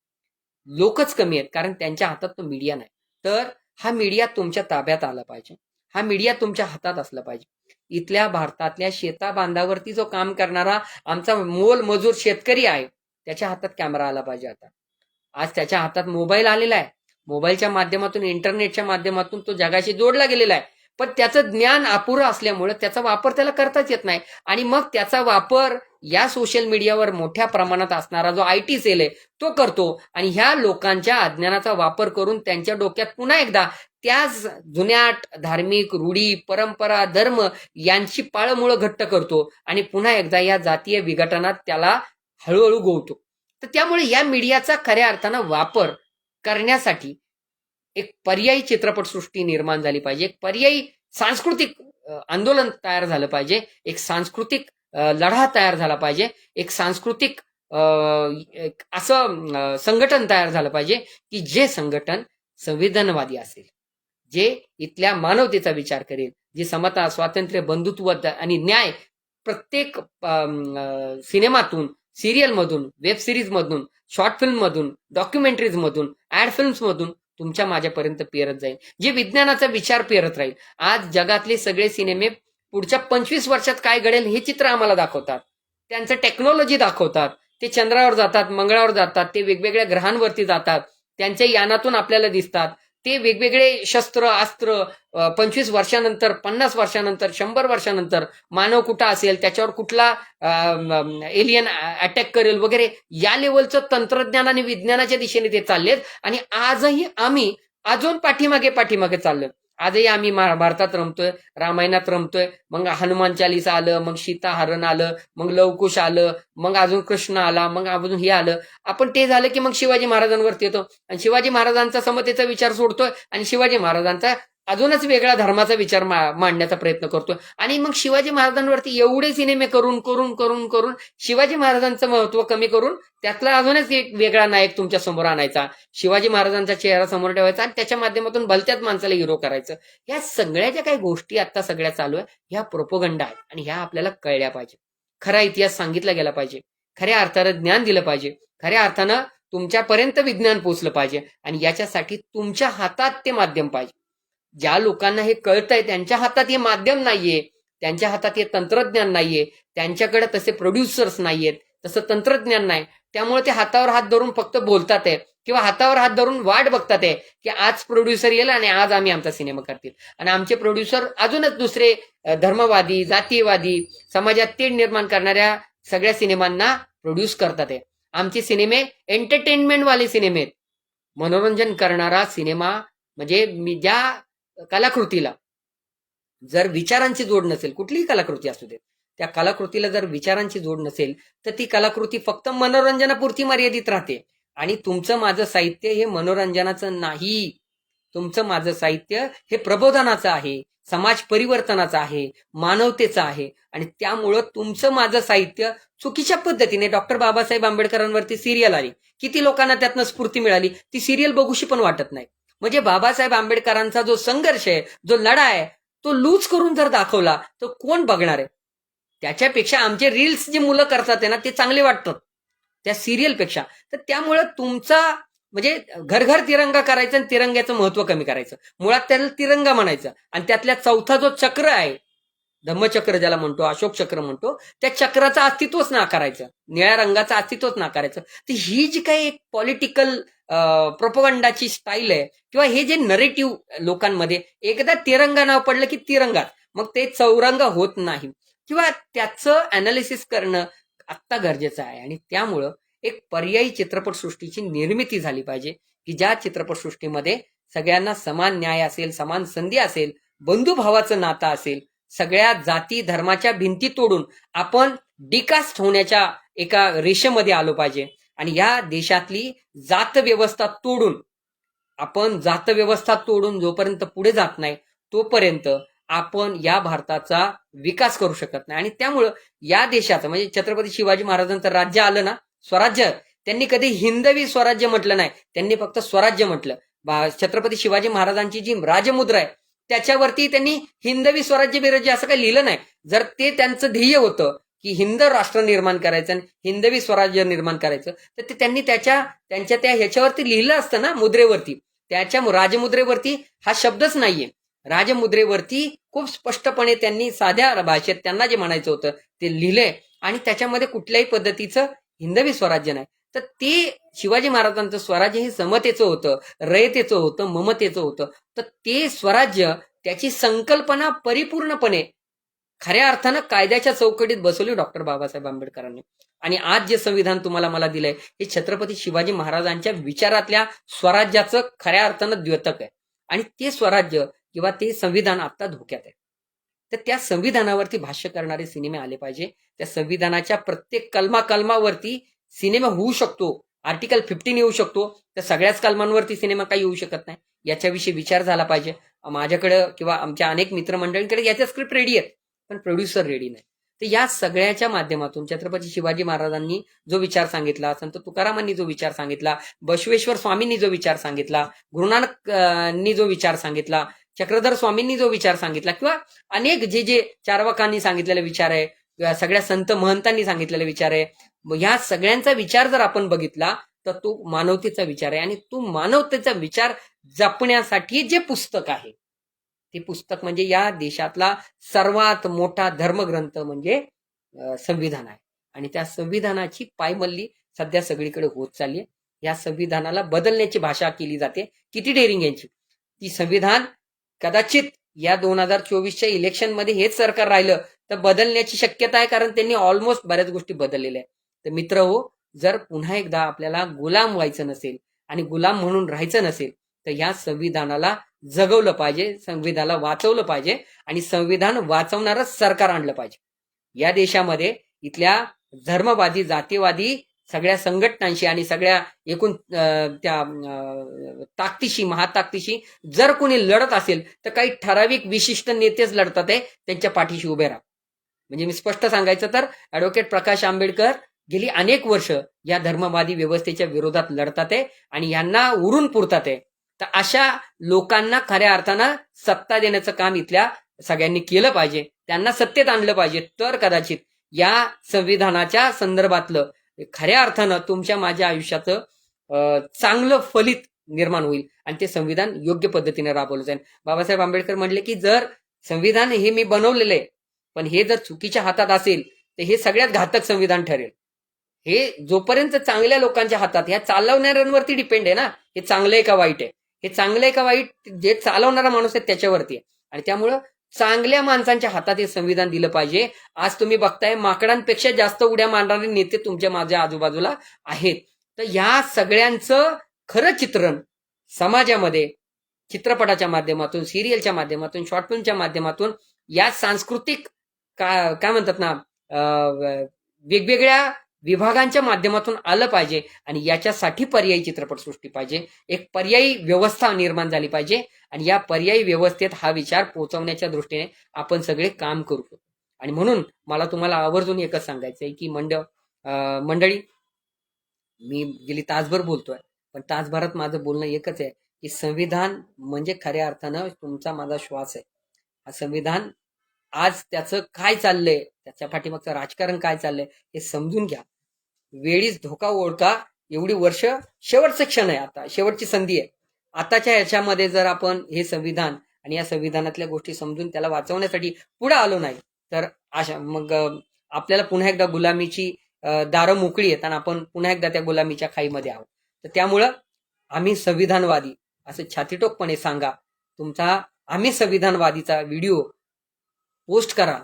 लोकच कमी आहेत, कारण त्यांच्या हातात तो मीडिया नाही. तर हा मीडिया तुमच्या ताब्यात आला पाहिजे, हा मीडिया तुमच्या हातात असला पाहिजे. इथल्या भारतातल्या शेता बांधावरती जो काम करणारा आमचा मोल मजूर शेतकरी आहे त्याच्या हातात कॅमेरा आला पाहिजे. आता आज त्याच्या हातात मोबाईल आलेला आहे, मोबाईलच्या माध्यमातून, इंटरनेटच्या माध्यमातून तो जगाशी जोडला गेलेला आहे, पण त्याचं ज्ञान अपुरं असल्यामुळे त्याचा वापर त्याला करताच येत नाही आणि मग त्याचा वापर या सोशल मीडियावर मोठ्या प्रमाणात असणारा जो IT सेल आहे तो करतो आणि ह्या लोकांच्या अज्ञानाचा वापर करून त्यांच्या डोक्यात पुन्हा एकदा त्याच जुन्या धार्मिक रूढी, परंपरा, धर्म यांची पाळंमुळं घट्ट करतो आणि पुन्हा एकदा या जातीय विघटनात त्याला हळूहळू गोवतो. तर त्यामुळे या मीडियाचा खऱ्या अर्थानं वापर करण्यासाठी एक पर्यायी चित्रपटसृष्टी निर्माण झाली पाहिजे, एक पर्यायी सांस्कृतिक आंदोलन तयार झालं पाहिजे, एक सांस्कृतिक लढा तयार झाला पाहिजे, एक सांस्कृतिक असं संघटन तयार झालं पाहिजे की जे संघटन संविधानवादी असेल, जे इथल्या मानवतेचा विचार करेल, जे समता, स्वातंत्र्य, बंधुत्व आणि न्याय प्रत्येक सिनेमातून, सिरियलमधून, वेब सिरीजमधून, शॉर्ट फिल्ममधून, डॉक्युमेंटरीजमधून, ऍड फिल्म्समधून तुमच्या माझ्यापर्यंत पेरत जाईल, जे विज्ञानाचा विचार पेरत राहील. आज जगातले सगळे सिनेमे पुढच्या 25 वर्षात काय घडेल हे चित्र आम्हाला दाखवतात, त्यांचं टेक्नॉलॉजी दाखवतात, ते चंद्रावर जातात, मंगळावर जातात, ते वेगवेगळ्या ग्रहांवरती जातात, त्यांच्या यानातून आपल्याला दिसतात, ते वेगवेगळे शस्त्र, अस्त्र 25 वर्षानंतर, 50 वर्षानंतर, 100 वर्षानंतर मानव कुठं असेल, त्याच्यावर कुठला एलियन अटॅक करेल वगैरे, या लेवलचं तंत्रज्ञान आणि विज्ञानाच्या दिशेने ते चाललेत आणि आजही आम्ही अजून पाठीमागे चाललोय. आजही आम्ही महाभारतात रमतोय, रामायणात रमतोय, मग हनुमान चालीसा आलं, मग सीता हरण आलं, मग लवकुश आलं, मग अजून कृष्ण आला, मग अजून हे आलं. आपण ते झालं की मग शिवाजी महाराजांवरती येतो आणि शिवाजी महाराजांचा समतेचा विचार सोडतोय आणि शिवाजी महाराजांचा अजूनच वेगळा धर्माचा विचार मांडण्याचा प्रयत्न करतोय. आणि मग शिवाजी महाराजांवरती एवढे सिनेमे करून करून करून करून शिवाजी महाराजांचं महत्व कमी करून त्यातला अजूनच एक वेगळा नायक तुमच्या समोर आणायचा, शिवाजी महाराजांचा चेहरा समोर ठेवायचा आणि त्याच्या माध्यमातून भलत्याच माणसाला हिरो करायचं. या सगळ्या ज्या काही गोष्टी आता सगळ्या चालू आहे ह्या प्रोपोगंडा आहेत आणि ह्या आपल्याला कळल्या पाहिजे. खरा इतिहास सांगितला गेला पाहिजे, खऱ्या अर्थानं ज्ञान दिलं पाहिजे, खऱ्या अर्थानं तुमच्यापर्यंत विज्ञान पोचलं पाहिजे आणि याच्यासाठी तुमच्या हातात ते माध्यम पाहिजे. ज्या लोकांना हे कळतंय त्यांच्या हातात हे माध्यम नाहीये, त्यांच्या हातात हे तंत्रज्ञान नाहीये, त्यांच्याकडे तसे प्रोड्युसर्स नाहीयेत, तसं तंत्रज्ञान नाही. त्यामुळे ते हातावर हात धरून फक्त बोलतात आहे किंवा हातावर हात धरून वाट बघतात आहे की आज प्रोड्युसर येईल आणि आज आम्ही आमचा सिनेमा करतील. आणि आमचे प्रोड्युसर अजूनच दुसरे धर्मवादी, जातीयवादी, समाजात तेढ निर्माण करणाऱ्या सगळ्या सिनेमांना प्रोड्यूस करतात आहे. आमचे सिनेमे एंटरटेनमेंट वाले सिनेमे आहेत. मनोरंजन करणारा सिनेमा म्हणजे ज्या कलाकृतीला जर विचारांची जोड नसेल, कुठलीही कलाकृती असू दे, त्या कलाकृतीला जर विचारांची जोड नसेल तर ती कलाकृती फक्त मनोरंजनापुरती मर्यादित राहते. आणि तुमचं माझं साहित्य हे मनोरंजनाचं नाही, तुमचं माझं साहित्य हे प्रबोधनाचं आहे, समाज परिवर्तनाचं आहे, मानवतेचं आहे. आणि त्यामुळं तुमचं माझं साहित्य चुकीच्या पद्धतीने डॉक्टर बाबासाहेब आंबेडकरांवरती सिरियल आली, किती लोकांना त्यातनं स्फूर्ती मिळाली, ती सिरियल बघूशी पण वाटत नाही. म्हणजे बाबासाहेब आंबेडकरांचा जो संघर्ष आहे, जो लढा आहे, तो लूज करून जर दाखवला तर कोण बघणार आहे? त्याच्यापेक्षा आमचे रील्स जे मुलं करतात आहे ना ते चांगले वाटतात त्या सिरियलपेक्षा. तर त्यामुळं तुमचा म्हणजे घर घर तिरंगा करायचं आणि तिरंग्याचं महत्व कमी करायचं. मुळात त्याला तिरंगा म्हणायचं आणि त्यातल्या चौथा जो चक्र आहे, धम्मचक्र ज्याला म्हणतो, अशोक चक्र म्हणतो, त्या चक्राचं अस्तित्वच नाकारायचं, निळ्या रंगाचं अस्तित्वच नाकारायचं. तर ही जी काही एक पॉलिटिकल प्रोपगंडाची स्टाईल आहे किंवा हे जे नरेटिव्ह लोकांमध्ये, एकदा तिरंगा नाव पडलं की तिरंगा, मग ते चौरंग होत नाही किंवा त्याचं अनालिसिस करणं आत्ता गरजेचं आहे. आणि त्यामुळं एक पर्यायी चित्रपटसृष्टीची निर्मिती झाली पाहिजे की ज्या चित्रपटसृष्टीमध्ये सगळ्यांना समान न्याय असेल, समान संधी असेल, बंधुभावाचं नातं असेल, सगळ्या जाती धर्माच्या भिंती तोडून आपण डिकास्ट होण्याच्या एका रेषेमध्ये आलो पाहिजे. आणि या देशातली जात व्यवस्था तोडून, आपण जात व्यवस्था तोडून जोपर्यंत पुढे जात नाही तोपर्यंत आपण या भारताचा विकास करू शकत नाही. आणि त्यामुळं या देशाचं म्हणजे छत्रपती शिवाजी महाराजांचं राज्य आलं ना, स्वराज्य, त्यांनी कधी हिंदवी स्वराज्य म्हटलं नाही, त्यांनी फक्त स्वराज्य म्हटलं. छत्रपती शिवाजी महाराजांची जी राजमुद्रा आहे त्याच्यावरती त्यांनी हिंदवी स्वराज्य बिराज्य असं काही लिहिलं नाही. जर ते त्यांचं ध्येय होतं की हिंद राष्ट्र निर्माण करायचं आणि हिंदवी स्वराज्य निर्माण करायचं, तर ते त्यांनी त्यांच्या त्या ह्याच्यावरती लिहिलं असतं ना, मुद्रेवरती. त्याच्या राजमुद्रेवरती हा शब्दच नाहीये. राजमुद्रेवरती खूप स्पष्टपणे त्यांनी साध्या भाषेत त्यांना जे म्हणायचं होतं ते लिहिलंय आणि त्याच्यामध्ये कुठल्याही पद्धतीचं हिंदवी स्वराज्य नाही. तर ते शिवाजी महाराजांचं स्वराज्य हे समतेचं होतं, रयतेचं होतं, ममतेचं होतं. तर ते स्वराज्य, त्याची संकल्पना परिपूर्णपणे खऱ्या अर्थानं कायद्याच्या चौकटीत बसवली डॉक्टर बाबासाहेब आंबेडकरांनी. आणि आज जे संविधान तुम्हाला मला दिलंय हे छत्रपती शिवाजी महाराजांच्या विचारातल्या स्वराज्याचं खऱ्या अर्थानं द्योतक आहे. आणि ते स्वराज्य किंवा ते संविधान आता धोक्यात आहे. तर त्या संविधानावरती भाष्य करणारे सिनेमे आले पाहिजे. त्या संविधानाच्या प्रत्येक कलमावरती सिनेमा होऊ शकतो. आर्टिकल 15 येऊ शकतो, तर सगळ्याच कलमांवरती सिनेमा काही येऊ शकत नाही. याच्याविषयी विचार झाला पाहिजे. माझ्याकडे किंवा आमच्या अनेक मित्रमंडळींकडे याच्या स्क्रिप्ट रेडी आहेत, पण प्रोड्युसर रेडी नाही. तर या सगळ्याच्या माध्यमातून छत्रपती शिवाजी महाराजांनी जो विचार सांगितला, संत तुकारामांनी जो विचार सांगितला, बसवेश्वर स्वामींनी जो विचार सांगितला, गुरुनानकनी जो विचार सांगितला, चक्रधर स्वामींनी जो विचार सांगितला किंवा अनेक जे चार्वाकांनी सांगितलेले विचार आहे किंवा सगळ्या संत महंतांनी सांगितलेले विचार आहे, ह्या सगळ्यांचा विचार जर आपण बघितला तर तो मानवतेचा विचार आहे. आणि तो मानवतेचा विचार जपण्यासाठी जे पुस्तक आहे ते पुस्तक म्हणजे या देशातला सर्वात मोठा धर्मग्रंथ म्हणजे संविधान आहे. आणि त्या संविधानाची पायमल्ली सध्या सगळीकडे होत चालली आहे. या संविधानाला बदलण्याची भाषा केली जाते. किती डेअरिंग यांची. ती संविधान कदाचित या 2024च्या इलेक्शनमध्ये हेच सरकार राहिलं तर बदलण्याची शक्यता आहे, कारण त्यांनी ऑलमोस्ट बऱ्याच गोष्टी बदललेल्या आहेत. तर मित्र हो, जर पुन्हा एकदा आपल्याला गुलाम व्हायचं नसेल आणि गुलाम म्हणून राहायचं नसेल तर या संविधानाला जगवलं पाहिजे, संविधानाला वाचवलं पाहिजे आणि संविधान वाचवणारं सरकार आणलं पाहिजे. या देशामध्ये इथल्या धर्मवादी, जातीवादी सगळ्या संघटनांशी आणि सगळ्या एकूण त्या ताकदीशी, महाताकदीशी जर कोणी लढत असेल तर काही ठराविक विशिष्ट नेतेच लढतात आहे, त्यांच्या पाठीशी उभे राहा. म्हणजे मी स्पष्ट सांगायचं तर ॲडव्होकेट प्रकाश आंबेडकर गेली अनेक वर्ष या धर्मवादी व्यवस्थेच्या विरोधात लढतात आहे आणि यांना उरून पुरतात आहे. तर अशा लोकांना खऱ्या अर्थानं सत्ता देण्याचं काम इथल्या सगळ्यांनी केलं पाहिजे, त्यांना सत्तेत आणलं पाहिजे. तर कदाचित या संविधानाच्या संदर्भातलं खऱ्या अर्थानं तुमच्या माझ्या आयुष्याचं चांगलं फलित निर्माण होईल आणि ते संविधान योग्य पद्धतीने राबवलं जाईल. बाबासाहेब आंबेडकर म्हणले की जर संविधान हे मी बनवलेलं आहे, पण हे जर चुकीच्या हातात असेल तर हे सगळ्यात घातक संविधान ठरेल. हे जोपर्यंत चांगल्या लोकांच्या हातात, ह्या चालवणाऱ्यांवरती डिपेंड आहे ना, हे चांगलं आहे का वाईट आहे, हे चांगलं आहे का वाईट जे चालवणारा माणूस आहे त्याच्यावरती आहे. आणि त्यामुळं चांगल्या माणसांच्या हातात हे संविधान दिलं पाहिजे. आज तुम्ही बघताय माकडांपेक्षा जास्त उड्या मारणारे नेते तुमच्या माझ्या आजूबाजूला आहेत. तर या सगळ्यांचं खरं चित्रण समाजामध्ये चित्रपटाच्या माध्यमातून, सिरियलच्या माध्यमातून, शॉर्ट फिल्मच्या माध्यमातून, या सांस्कृतिक काय म्हणतात ना, वेगवेगळ्या विभागांच्या माध्यमातून आलं पाहिजे आणि याच्यासाठी पर्यायी चित्रपटसृष्टी पाहिजे. एक पर्यायी व्यवस्था निर्माण झाली पाहिजे आणि या पर्यायी व्यवस्थेत हा विचार पोहोचवण्याच्या दृष्टीने आपण सगळे काम करू शकतो. आणि म्हणून मला तुम्हाला आवर्जून एकच सांगायचंय की मंडळी, मी गेली तासभर बोलतोय, पण तासभरात माझं बोलणं एकच आहे की संविधान म्हणजे खऱ्या अर्थानं तुमचा माझा श्वास आहे. हा संविधान आज त्याचं काय चाललंय, त्याच्या पाठीमागचं राजकारण काय चाललंय हे समजून घ्या. वेळीच धोका ओळखा. एवढी वर्ष, शेवटचं क्षण आहे, आता शेवटची संधी आहे. आताच्या ह्याच्यामध्ये जर आपण हे संविधान आणि या संविधानातल्या गोष्टी समजून त्याला वाचवण्यासाठी पुढे आलो नाही तर मग आपल्याला पुन्हा एकदा गुलामीची दारं मोकळी आहेत आणि आपण पुन्हा एकदा त्या गुलामीच्या खाईमध्ये आहोत. तर त्यामुळं आम्ही संविधानवादी असं छातीटोकपणे सांगा. तुमचा आम्ही संविधानवादीचा व्हिडिओ पोस्ट करा,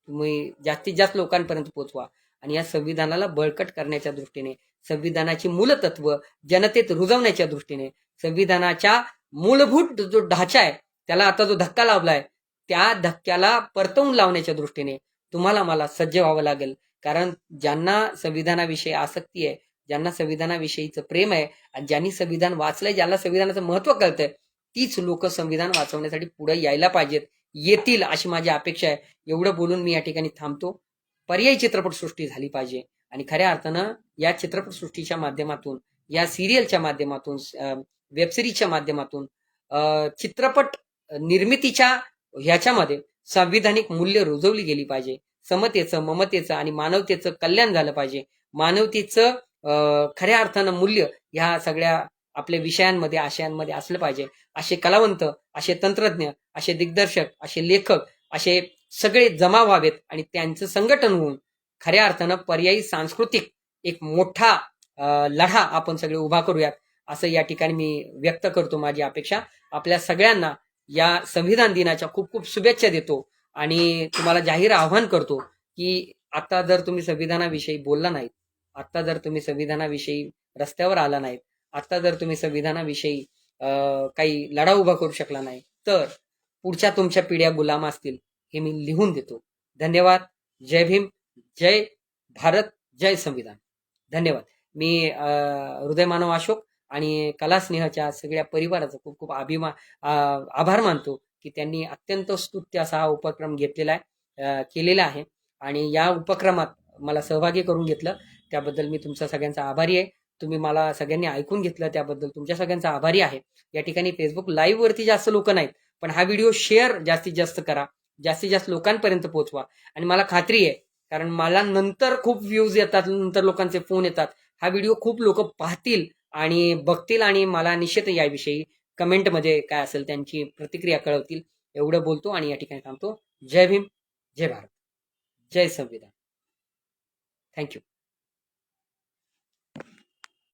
तुम्ही जास्तीत जास्त लोकांपर्यंत पोहोचवा आणि या संविधानाला बळकट करण्याच्या दृष्टीने, संविधानाची मूलतत्व जनतेत रुजवण्याच्या दृष्टीने, संविधानाच्या मूलभूत जो ढाचा आहे त्याला आता जो धक्का लावलाय त्या धक्क्याला परतवून लावण्याच्या दृष्टीने तुम्हाला मला सज्ज व्हावं लागेल. कारण ज्यांना संविधानाविषयी आसक्ती आहे, ज्यांना संविधानाविषयीचं प्रेम आहे आणि ज्यांनी संविधान वाचलंय, ज्यांना संविधानाचं महत्व कळतंय, तीच लोक संविधान वाचवण्यासाठी पुढे यायला पाहिजेत, येतील अशी माझी अपेक्षा आहे. एवढं बोलून मी या ठिकाणी थांबतो. पर्यायी चित्रपटसृष्टी झाली पाहिजे आणि खऱ्या अर्थानं या चित्रपटसृष्टीच्या माध्यमातून, या सिरियलच्या माध्यमातून, वेबसिरीजच्या माध्यमातून, चित्रपट निर्मितीच्या ह्याच्यामध्ये संविधानिक मूल्य रुजवली गेली पाहिजे. समतेचं, ममतेचं आणि मानवतेचं कल्याण झालं पाहिजे. मानवतेचं खऱ्या अर्थानं मूल्य ह्या सगळ्या आपल्या विषयांमध्ये, आशयांमध्ये असलं पाहिजे. असे कलावंत, असे तंत्रज्ञ, असे दिग्दर्शक, असे लेखक, असे सगळे जमा व्हावेत आणि त्यांचं संघटन होऊन खऱ्या अर्थानं पर्यायी सांस्कृतिक एक मोठा लढा आपण सगळे उभा करूयात, असं या ठिकाणी मी व्यक्त करतो माझी अपेक्षा. आपल्या सगळ्यांना या संविधान दिनाच्या खूप खूप शुभेच्छा देतो आणि तुम्हाला जाहीर आव्हान करतो की आता जर तुम्ही संविधानाविषयी बोलला नाहीत, आता जर तुम्ही संविधानाविषयी रस्त्यावर आला नाहीत, आता जर तुम्ही संविधानाविषयी काही लढा उभा करू शकला नाही तर पुढच्या तुमच्या पिढ्या गुलाम असतील, हे मी लिहून देतो. धन्यवाद. जय भीम, जय भारत, जय संविधान. धन्यवाद. मी हृदय मानव अशोक आणि कलास्नेहाच्या सगळ्या परिवाराचा खूप खूप आभार मानतो की त्यांनी अत्यंत स्तुत्य असा हा उपक्रम घेतलेला आहे, केलेला आहे आणि या उपक्रमात मला सहभागी करून घेतलं त्याबद्दल मी तुमचा सगळ्यांचा आभारी आहे. तुम्ही मला सगळ्यांनी ऐकून घेतलं त्याबद्दल तुमच्या सगळ्यांचा आभारी आहे. या ठिकाणी फेसबुक लाईव्ह वरती जास्त लोक नाहीत, पण हा व्हिडिओ शेअर जास्तीत जास्त करा, जास्तीत जास्त लोकांपर्यंत पोहोचवा. आणि मला खात्री आहे, कारण मला नंतर खूप व्ह्यूज येतात, नंतर लोकांचे फोन येतात, हा व्हिडिओ खूप लोक पाहतील आणि बघतील आणि मला निश्चित याविषयी कमेंटमध्ये काय असेल त्यांची प्रतिक्रिया कळवतील. एवढं बोलतो आणि या ठिकाणी थांबतो. जय भीम, जय भारत, जय संविधान. थँक्यू.